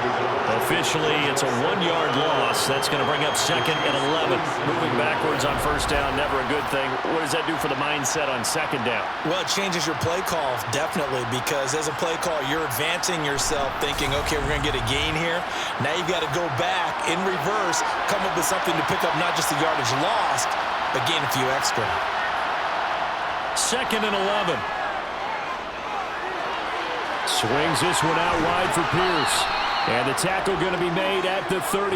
Officially, it's a 1-yard loss. That's going to bring up 2nd and 11. Moving backwards on first down, never a good thing. What does that do for the mindset on 2nd down? Well, it changes your play call, definitely, because as a play call, you're advancing yourself thinking, okay, we're going to get a gain here. Now you've got to go back in reverse, come up with something to pick up not just the yardage lost, but gain a few extra. 2nd and 11. Swings this one out wide for Pierce. And the tackle going to be made at the 38.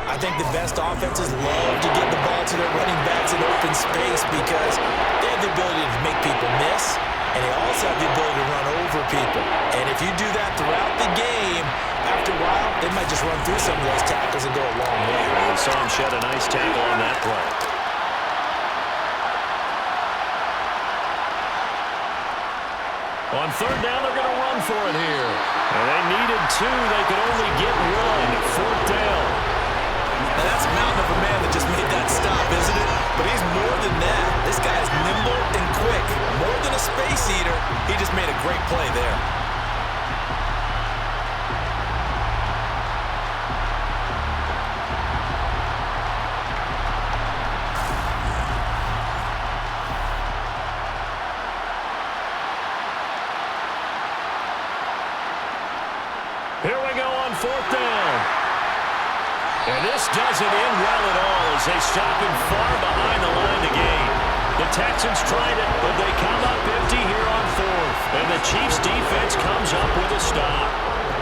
I think the best offenses love to get the ball to their running backs in open space because they have the ability to make people miss, and they also have the ability to run over people. And if you do that throughout the game, after a while, they might just run through some of those tackles and go a long way. We saw him shed a nice tackle on that play. On 3rd down, they're going to run for it here. And they needed 2. They could only get 1. 4th down. Now that's a mountain of a man that just made that stop, isn't it? But he's more than that. This guy is nimble and quick. More than a space eater, he just made a great play there. Here we go on 4th down. And this doesn't end well at all as they stop him far behind the line to gain. The Texans tried it, but they come up empty here on 4th. And the Chiefs' defense comes up with a stop.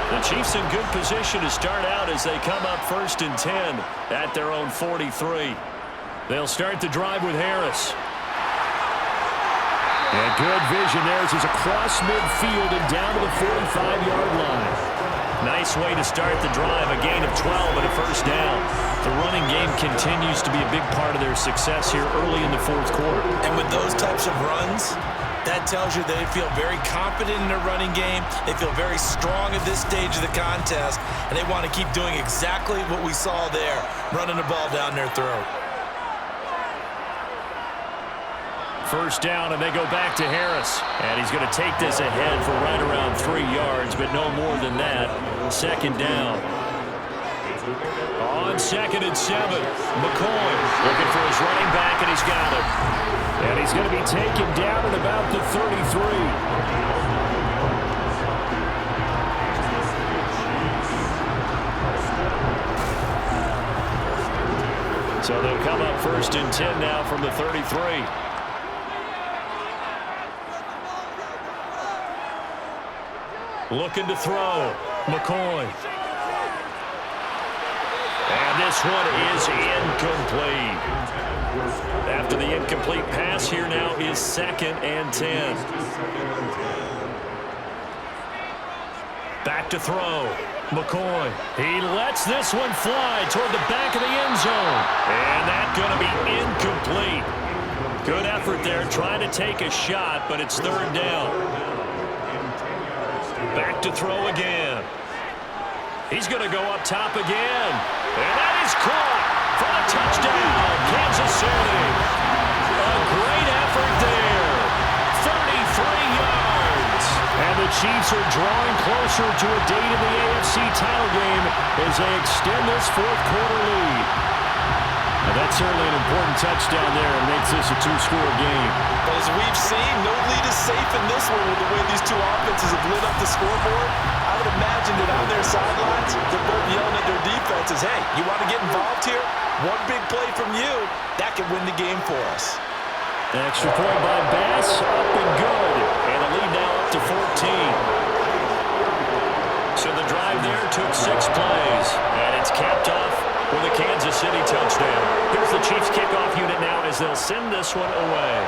The Chiefs in good position to start out as they come up 1st and 10 at their own 43. They'll start the drive with Harris. And good vision there as he's across midfield and down to the 45-yard line. Nice way to start the drive, a gain of 12 and a 1st down. The running game continues to be a big part of their success here early in the 4th quarter. And with those types of runs, that tells you they feel very confident in their running game. They feel very strong at this stage of the contest, and they want to keep doing exactly what we saw there, running the ball down their throat. 1st down, and they go back to Harris. And he's going to take this ahead for right around 3 yards, but no more than that. 2nd down. On 2nd and 7, McCoy looking for his running back, and he's got it. And he's going to be taken down at about the 33. So they'll come up 1st and 10 now from the 33. Looking to throw. McCoy. And this one is incomplete. After the incomplete pass, here now is 2nd and 10. Back to throw. McCoy. He lets this one fly toward the back of the end zone. And that's going to be incomplete. Good effort there trying to take a shot, but it's 3rd down. Back to throw again. He's going to go up top again. And that is caught for a touchdown, Kansas City. A great effort there. 33 yards. And the Chiefs are drawing closer to a date in the AFC title game as they extend this 4th quarter lead. And that's certainly an important touchdown there and makes this a 2-score game. But as we've seen, no lead is safe in this one with the way these two offenses have lit up the scoreboard. I would imagine that on their sidelines, they're both yelling at their defenses, hey, you want to get involved here? One big play from you, that could win the game for us. An extra point by Bass, up and good. And the lead now up to 14. So the drive there took 6 plays. And it's capped off with a Kansas City touchdown. Here's the Chiefs kickoff unit now as they'll send this one away.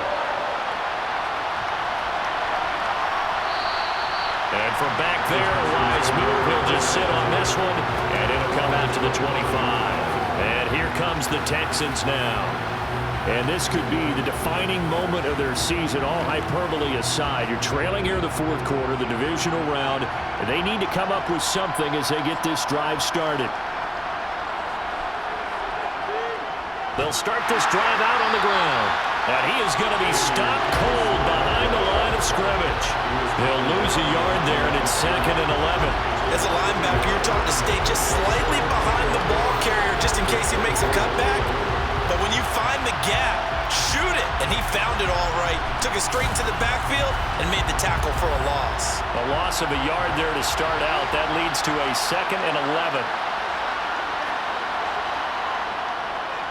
And from back there, a wise move. He'll just sit on this one, and it'll come out to the 25. And here comes the Texans now. And this could be the defining moment of their season, all hyperbole aside. You're trailing here in the 4th quarter, the divisional round, and they need to come up with something as they get this drive started. They'll start this drive out on the ground. And he is going to be stopped cold behind the line of scrimmage. They'll lose a yard there, and it's 2nd and 11. As a linebacker, you're taught to stay just slightly behind the ball carrier just in case he makes a cutback. But when you find the gap, shoot it. And he found it all right. Took it straight into the backfield and made the tackle for a loss. A loss of a yard there to start out. That leads to a 2nd and 11.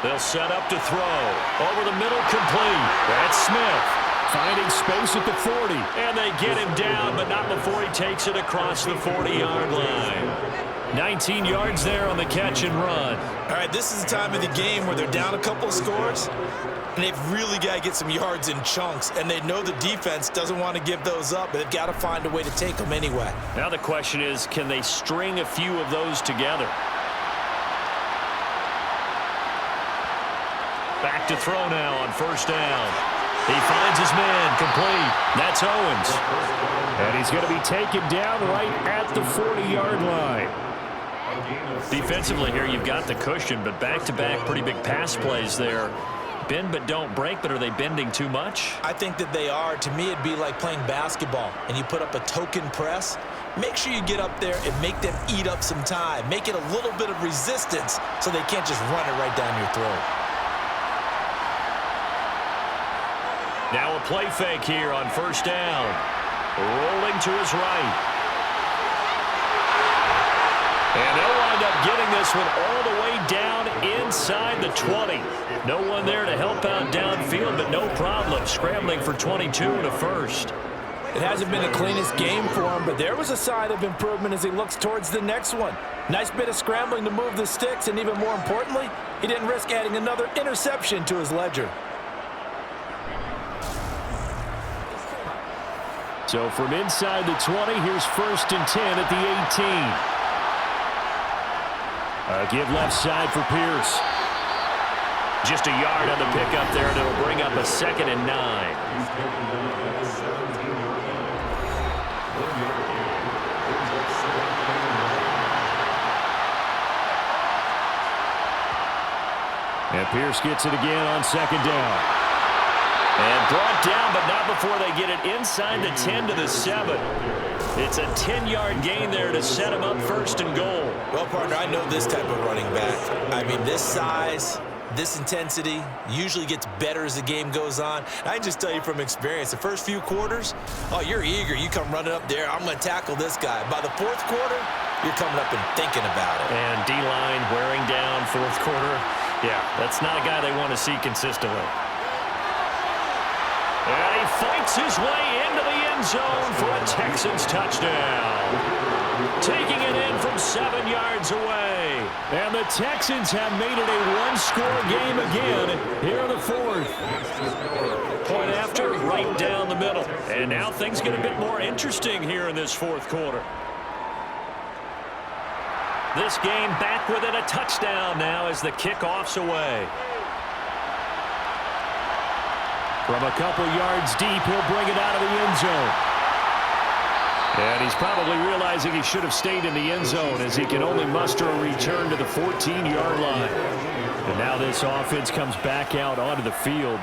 They'll set up to throw. Over the middle, complete. That's Smith. Finding space at the 40. And they get him down, but not before he takes it across the 40-yard line. 19 yards there on the catch and run. All right, this is the time of the game where they're down a couple of scores, and they've really got to get some yards in chunks, and they know the defense doesn't want to give those up, but they've got to find a way to take them anyway. Now the question is, can they string a few of those together? Back to throw now on 1st down. He finds his man, complete. That's Owens. And he's going to be taken down right at the 40-yard line. Defensively here, you've got the cushion, but back-to-back pretty big pass plays there. Bend but don't break, but are they bending too much? I think that they are. To me, it'd be like playing basketball, and you put up a token press. Make sure you get up there and make them eat up some time. Make it a little bit of resistance so they can't just run it right down your throat. Now a play fake here on 1st down. Rolling to his right. And they'll wind up getting this one all the way down inside the 20. No one there to help out downfield, but no problem. Scrambling for 22 and a first. It hasn't been the cleanest game for him, but there was a sign of improvement as he looks towards the next one. Nice bit of scrambling to move the sticks, and even more importantly, he didn't risk adding another interception to his ledger. So from inside the 20, here's 1st and 10 at the 18. Give left side for Pierce. Just a yard on the pickup there, and it'll bring up a 2nd and 9. And Pierce gets it again on 2nd down. And brought down, but not before they get it inside the 10 to the 7. It's a 10-yard gain there to set him up 1st and goal. Well, partner, I know this type of running back. I mean, this size, this intensity usually gets better as the game goes on. I can just tell you from experience, the first few quarters, oh, you're eager. You come running up there, I'm going to tackle this guy. By the 4th quarter, you're coming up and thinking about it. And D-line wearing down 4th quarter. Yeah, that's not a guy they want to see consistently. And he fights his way into the end zone for a Texans touchdown. taking it in from 7 yards away. And the Texans have made it a one-score game again here in the fourth. Point after, right down the middle. And now things get a bit more interesting here in this fourth quarter. This game back within a touchdown now as the kickoff's away. From a couple yards deep, he'll bring it out of the end zone. And he's probably realizing he should have stayed in the end zone as he can only muster a return to the 14-yard line. And now this offense comes back out onto the field.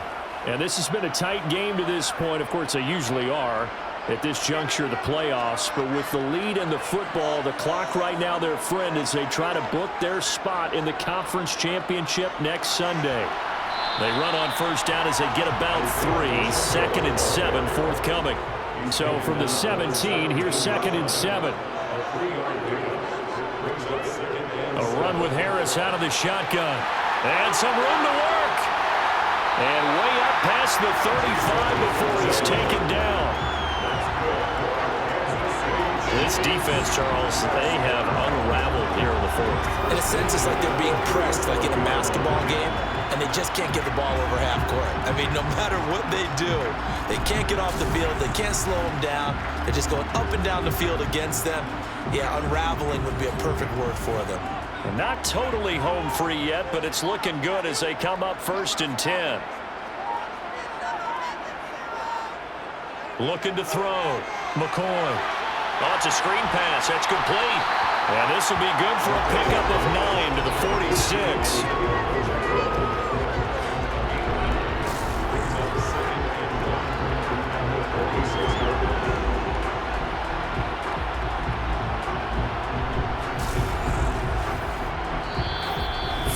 And this has been a tight game to this point. Of course, they usually are at this juncture of the playoffs. But with the lead in the football, the clock right now their friend as they try to book their spot in the conference championship next Sunday. They run on first down as they get about 3. 2nd and 7 forthcoming. So from the 17, here's 2nd and 7. A run with Harris out of the shotgun. And some room to work. And way up past the 35 before he's taken down. This defense, Charles, they have unraveled here in the fourth. In a sense, it's like they're being pressed, like in a basketball game, and they just can't get the ball over half court. I mean, no matter what they do, they can't get off the field. They can't slow them down. They're just going up and down the field against them. Yeah, unraveling would be a perfect word for them. And not totally home free yet, but it's looking good as they come up 1st and 10. Looking to throw. McCoy. Oh, it's a screen pass. That's complete. And this will be good for a pickup of 9 to the 46.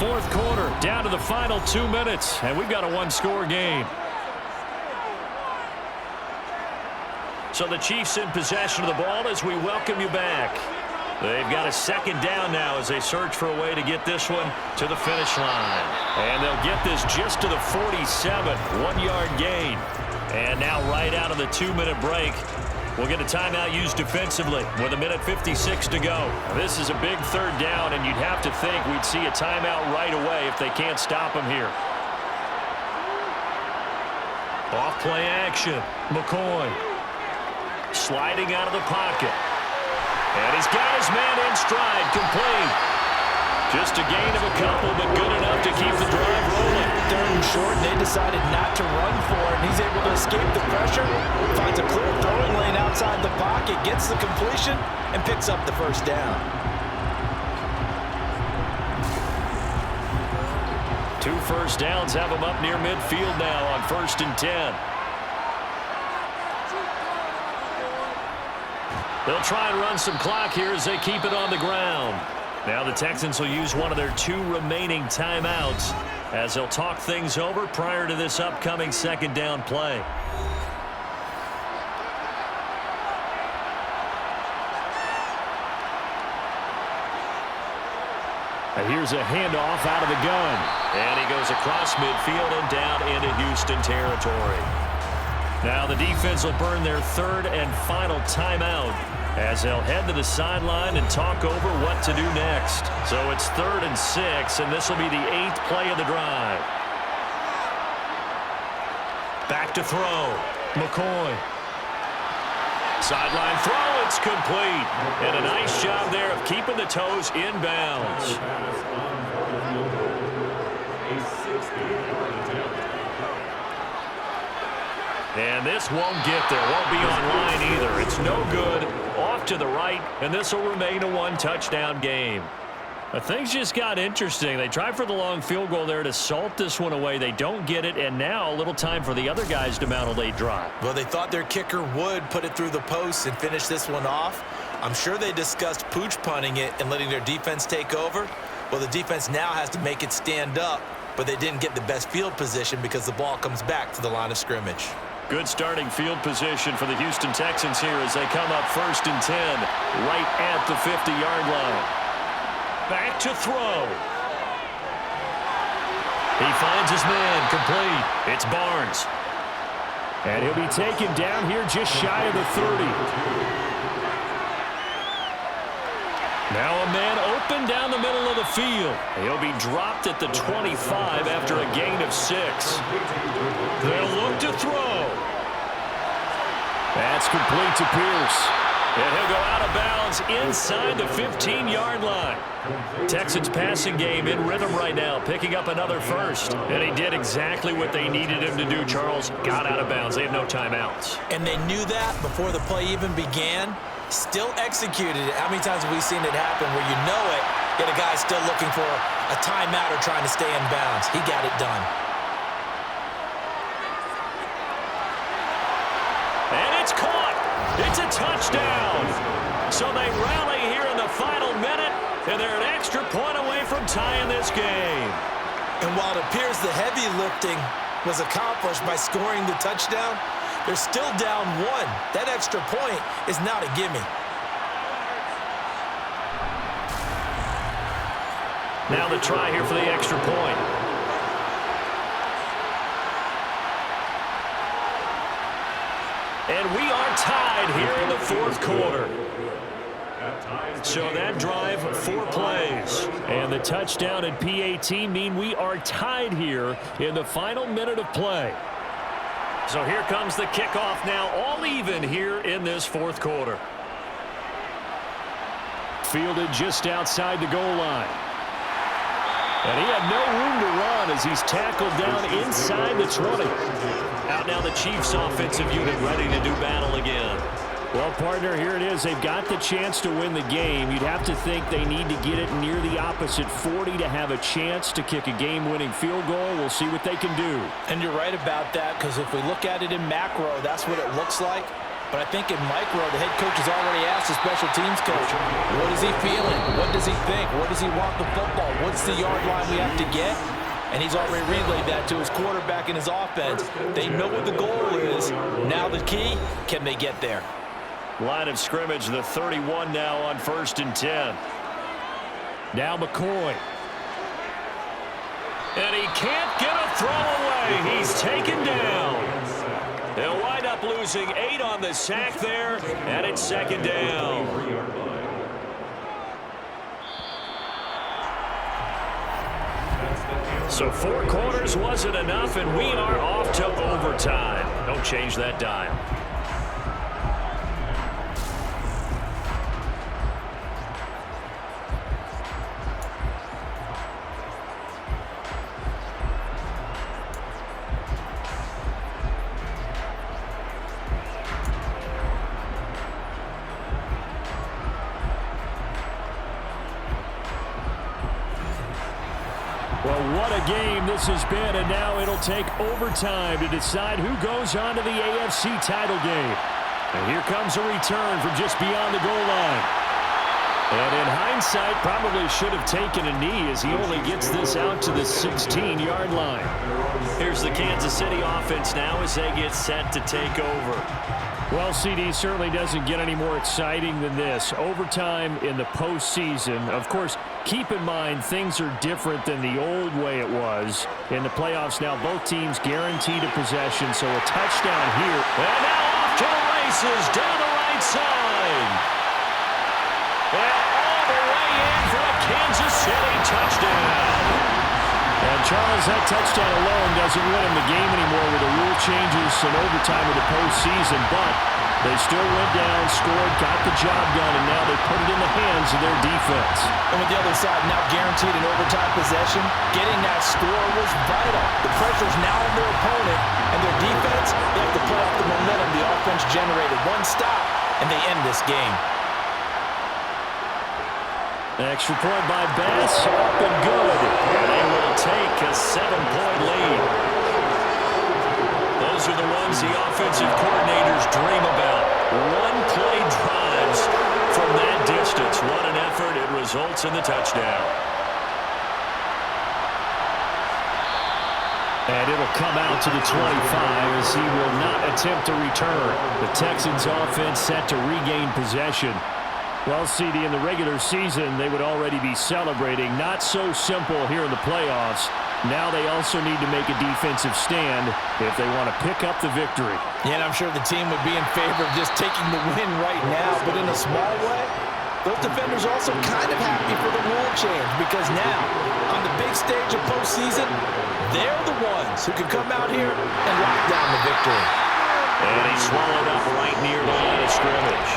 Fourth quarter, down to the final 2 minutes, and we've got a one-score game. So the Chiefs in possession of the ball as we welcome you back. They've got a 2nd down now as they search for a way to get this one to the finish line. And they'll get this just to the 47, 1-yard gain. And now right out of the 2-minute break, we'll get a timeout used defensively with 1:56 to go. This is a big 3rd down, and you'd have to think we'd see a timeout right away if they can't stop him here. Off play action. McCoy. Sliding out of the pocket. And he's got his man in stride, complete. Just a gain of a couple, but good enough to keep the drive rolling. 3rd and short, and they decided not to run for it. And he's able to escape the pressure, finds a clear throwing lane outside the pocket, gets the completion, and picks up the 1st down. 2 first downs have him up near midfield now on 1st and 10. They'll try and run some clock here as they keep it on the ground. Now the Texans will use one of their 2 remaining timeouts as they'll talk things over prior to this upcoming 2nd down play. And here's a handoff out of the gun. And he goes across midfield and down into Houston territory. Now the defense will burn their 3rd and final timeout as they'll head to the sideline and talk over what to do next. So it's 3rd and 6, and this will be the 8th play of the drive. Back to throw. McCoy. Sideline throw, it's complete. And a nice job there of keeping the toes inbounds. And this won't get there. Won't be online either. It's no good. Off to the right, and this will remain a 1-touchdown game. But things just got interesting. They tried for the long field goal there to salt this one away. They don't get it, and now a little time for the other guys to mount a late drive. Well, they thought their kicker would put it through the post and finish this one off. I'm sure they discussed pooch punting it and letting their defense take over. Well, the defense now has to make it stand up, but they didn't get the best field position because the ball comes back to the line of scrimmage. Good starting field position for the Houston Texans here as they come up 1st and 10, right at the 50-yard line. Back to throw. He finds his man, complete. It's Barnes. And he'll be taken down here just shy of the 30. Now a man open down the middle of the field. He'll be dropped at the 25 after a gain of 6. They'll look to throw. That's complete to Pierce. And he'll go out of bounds inside the 15-yard line. Texans passing game in rhythm right now, picking up another first. And he did exactly what they needed him to do, Charles. Got out of bounds. They have no timeouts. And they knew that before the play even began. Still executed it. How many times have we seen it happen where you know it, yet a guy's still looking for a timeout or trying to stay in bounds? He got it done. And it's caught. It's a touchdown. So they rally here in the final minute, and they're an extra point away from tying this game. And while it appears the heavy lifting was accomplished by scoring the touchdown, they're still down 1. That extra point is not a gimme. Now the try here for the extra point. And we are tied here in the fourth quarter. So that drive, 4 plays. And the touchdown and PAT mean we are tied here in the final minute of play. So here comes the kickoff now, all even here in this fourth quarter. Fielded just outside the goal line. And he had no room to run as he's tackled down inside the 20. Out now the Chiefs offensive unit ready to do battle again. Well, partner, here it is. They've got the chance to win the game. You'd have to think they need to get it near the opposite 40 to have a chance to kick a game-winning field goal. We'll see what they can do. And you're right about that, because if we look at it in macro, that's what it looks like. But I think in micro, the head coach has already asked the special teams coach, what is he feeling? What does he think? Where does he want the football? What's the yard line we have to get? And he's already relayed that to his quarterback and his offense. They know what the goal is. Now the key, can they get there? Line of scrimmage, the 31 now on 1st and 10. Now McCoy. And he can't get a throw away. He's taken down. They'll wind up losing 8 on the sack there, and it's 2nd down. So 4 quarters wasn't enough, and we are off to overtime. Don't change that dial. Well, what a game this has been, and now it'll take overtime to decide who goes on to the AFC title game. And here comes a return from just beyond the goal line. And in hindsight, probably should have taken a knee as he only gets this out to the 16-yard line. Here's the Kansas City offense now as they get set to take over. Well, CD, certainly doesn't get any more exciting than this. Overtime in the postseason. Of course, keep in mind things are different than the old way it was. In the playoffs now, both teams guaranteed a possession, so a touchdown here. And now off to the races down the right side. And all the way in for a Kansas City touchdown. And Charles, that touchdown alone doesn't win him the game anymore with the rule changes and overtime of the postseason, but they still went down, scored, got the job done, and now they put it in the hands of their defense. And with the other side now guaranteed an overtime possession, getting that score was vital. The pressure's now on their opponent, and their defense, they have to play off the momentum the offense generated. One stop, and they end this game. Extra point by Bass, up and good. And they will take a 7-point lead. Those are the ones the offensive coordinators dream about. One-play drives from that distance. What an effort. It results in the touchdown. And it'll come out to the 25 as he will not attempt to return. The Texans offense set to regain possession. Well, CD, in the regular season, they would already be celebrating. Not so simple here in the playoffs. Now they also need to make a defensive stand if they want to pick up the victory. Yeah, and I'm sure the team would be in favor of just taking the win right now, but in a small way, Those defenders are also kind of happy for the rule change because now, on the big stage of postseason, they're the ones who can come out here and lock down the victory. And he swallowed up right near the line of scrimmage.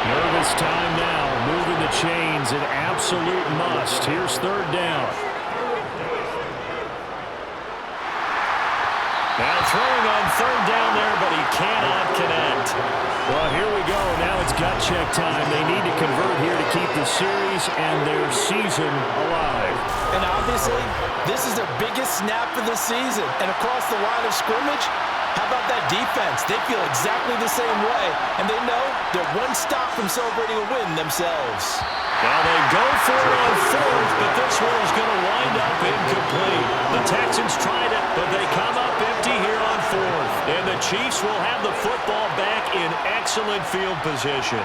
Nervous time now, moving the chains, an absolute must. Here's third down. Now throwing on third down there, but he cannot connect. Well, here we go. Now it's gut check time. They need to convert here to keep the series and their season alive. And obviously, this is their biggest snap of the season. And across the line of scrimmage, how about that defense? They feel exactly the same way, and they know they're one stop from celebrating a win themselves. Now they go for it on fourth, but this one is going to wind up incomplete. The Texans tried it, but they come up empty here on fourth. And the Chiefs will have the football back in excellent field position.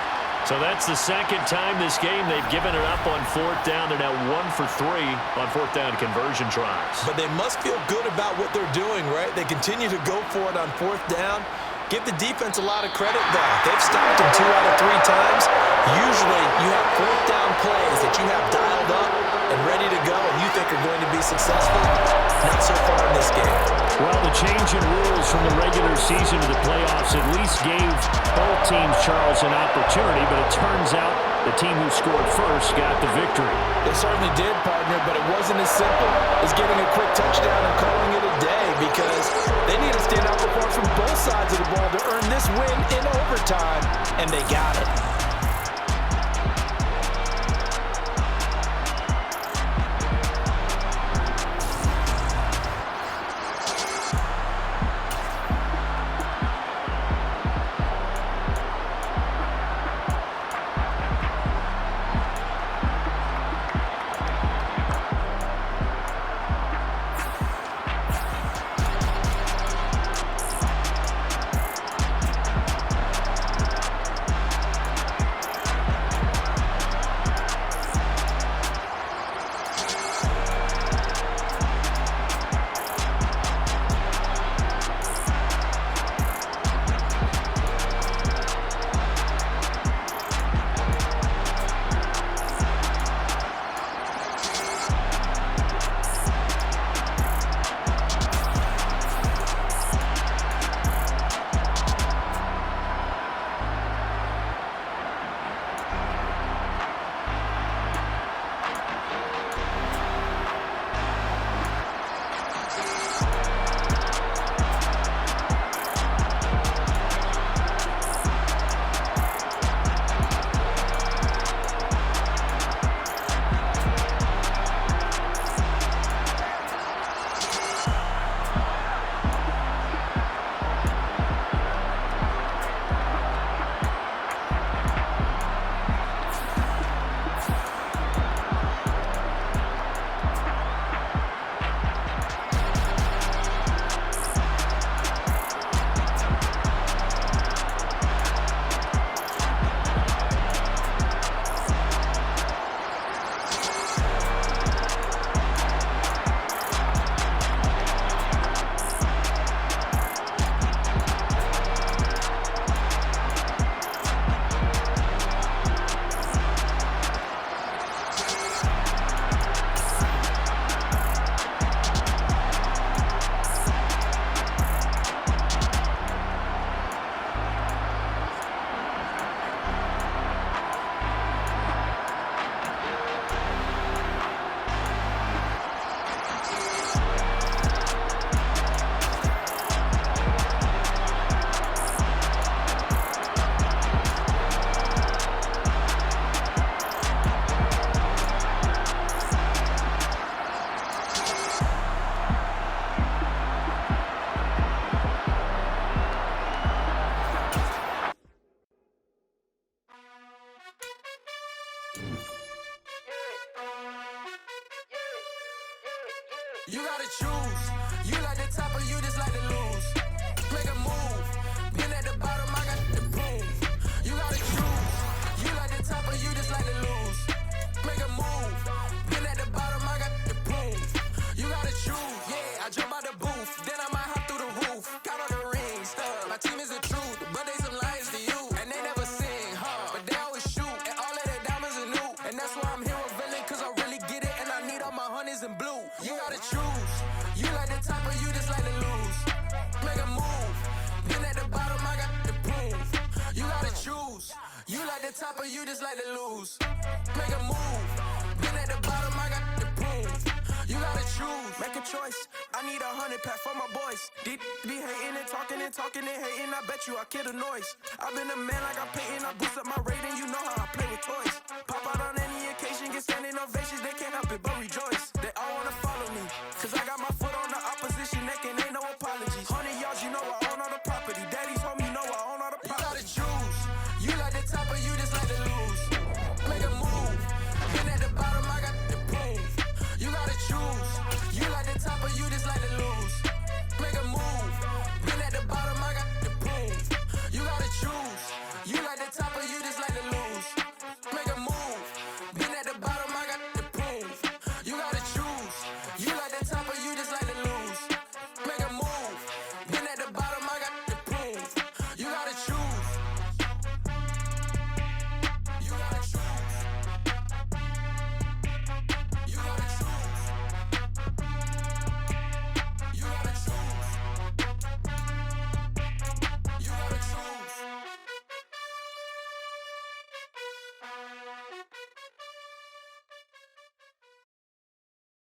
So that's the second time this game they've given it up on fourth down. They're now 1 for 3 on fourth down conversion tries. But they must feel good about what they're doing, right? They continue to go for it on fourth down. Give the defense a lot of credit, though. They've stopped them 2 out of 3 times. Usually, you have fourth down plays that you have dialed up and ready to go, and you think are going to be successful. Not so far in this game. Well, the change in rules from the regular season to the playoffs at least gave both teams, Charles, an opportunity, but it turns out the team who scored first got the victory. They certainly did, partner, but it wasn't as simple as getting a quick touchdown and calling it a day because they need a standout performance from both sides of the ball to earn this win in overtime, and they got it. You gotta choose. You like the top or you just like to lose. Make a move. Been at the bottom, I got the prove. You gotta choose. You like the top or you just like to lose. Make a move. Been at the bottom, I got the prove. You gotta choose. Yeah, I jump out the booth. Then I might hop through the roof. Count on the rings. My team is the truth, but they some liars to you. And they never sing, huh? But they always shoot. And all of their diamonds the top or you just like to lose. Make a move. Been at the bottom, I got the prove. You gotta choose. Make a choice. I need 100 pack for my boys. Be hating and talking and talking and hating. I bet you I kill the noise. I've been a man like I'm Peyton. I boost up my rating. You know how I play with toys. Pop out on any occasion, get standing ovations. They can't help it.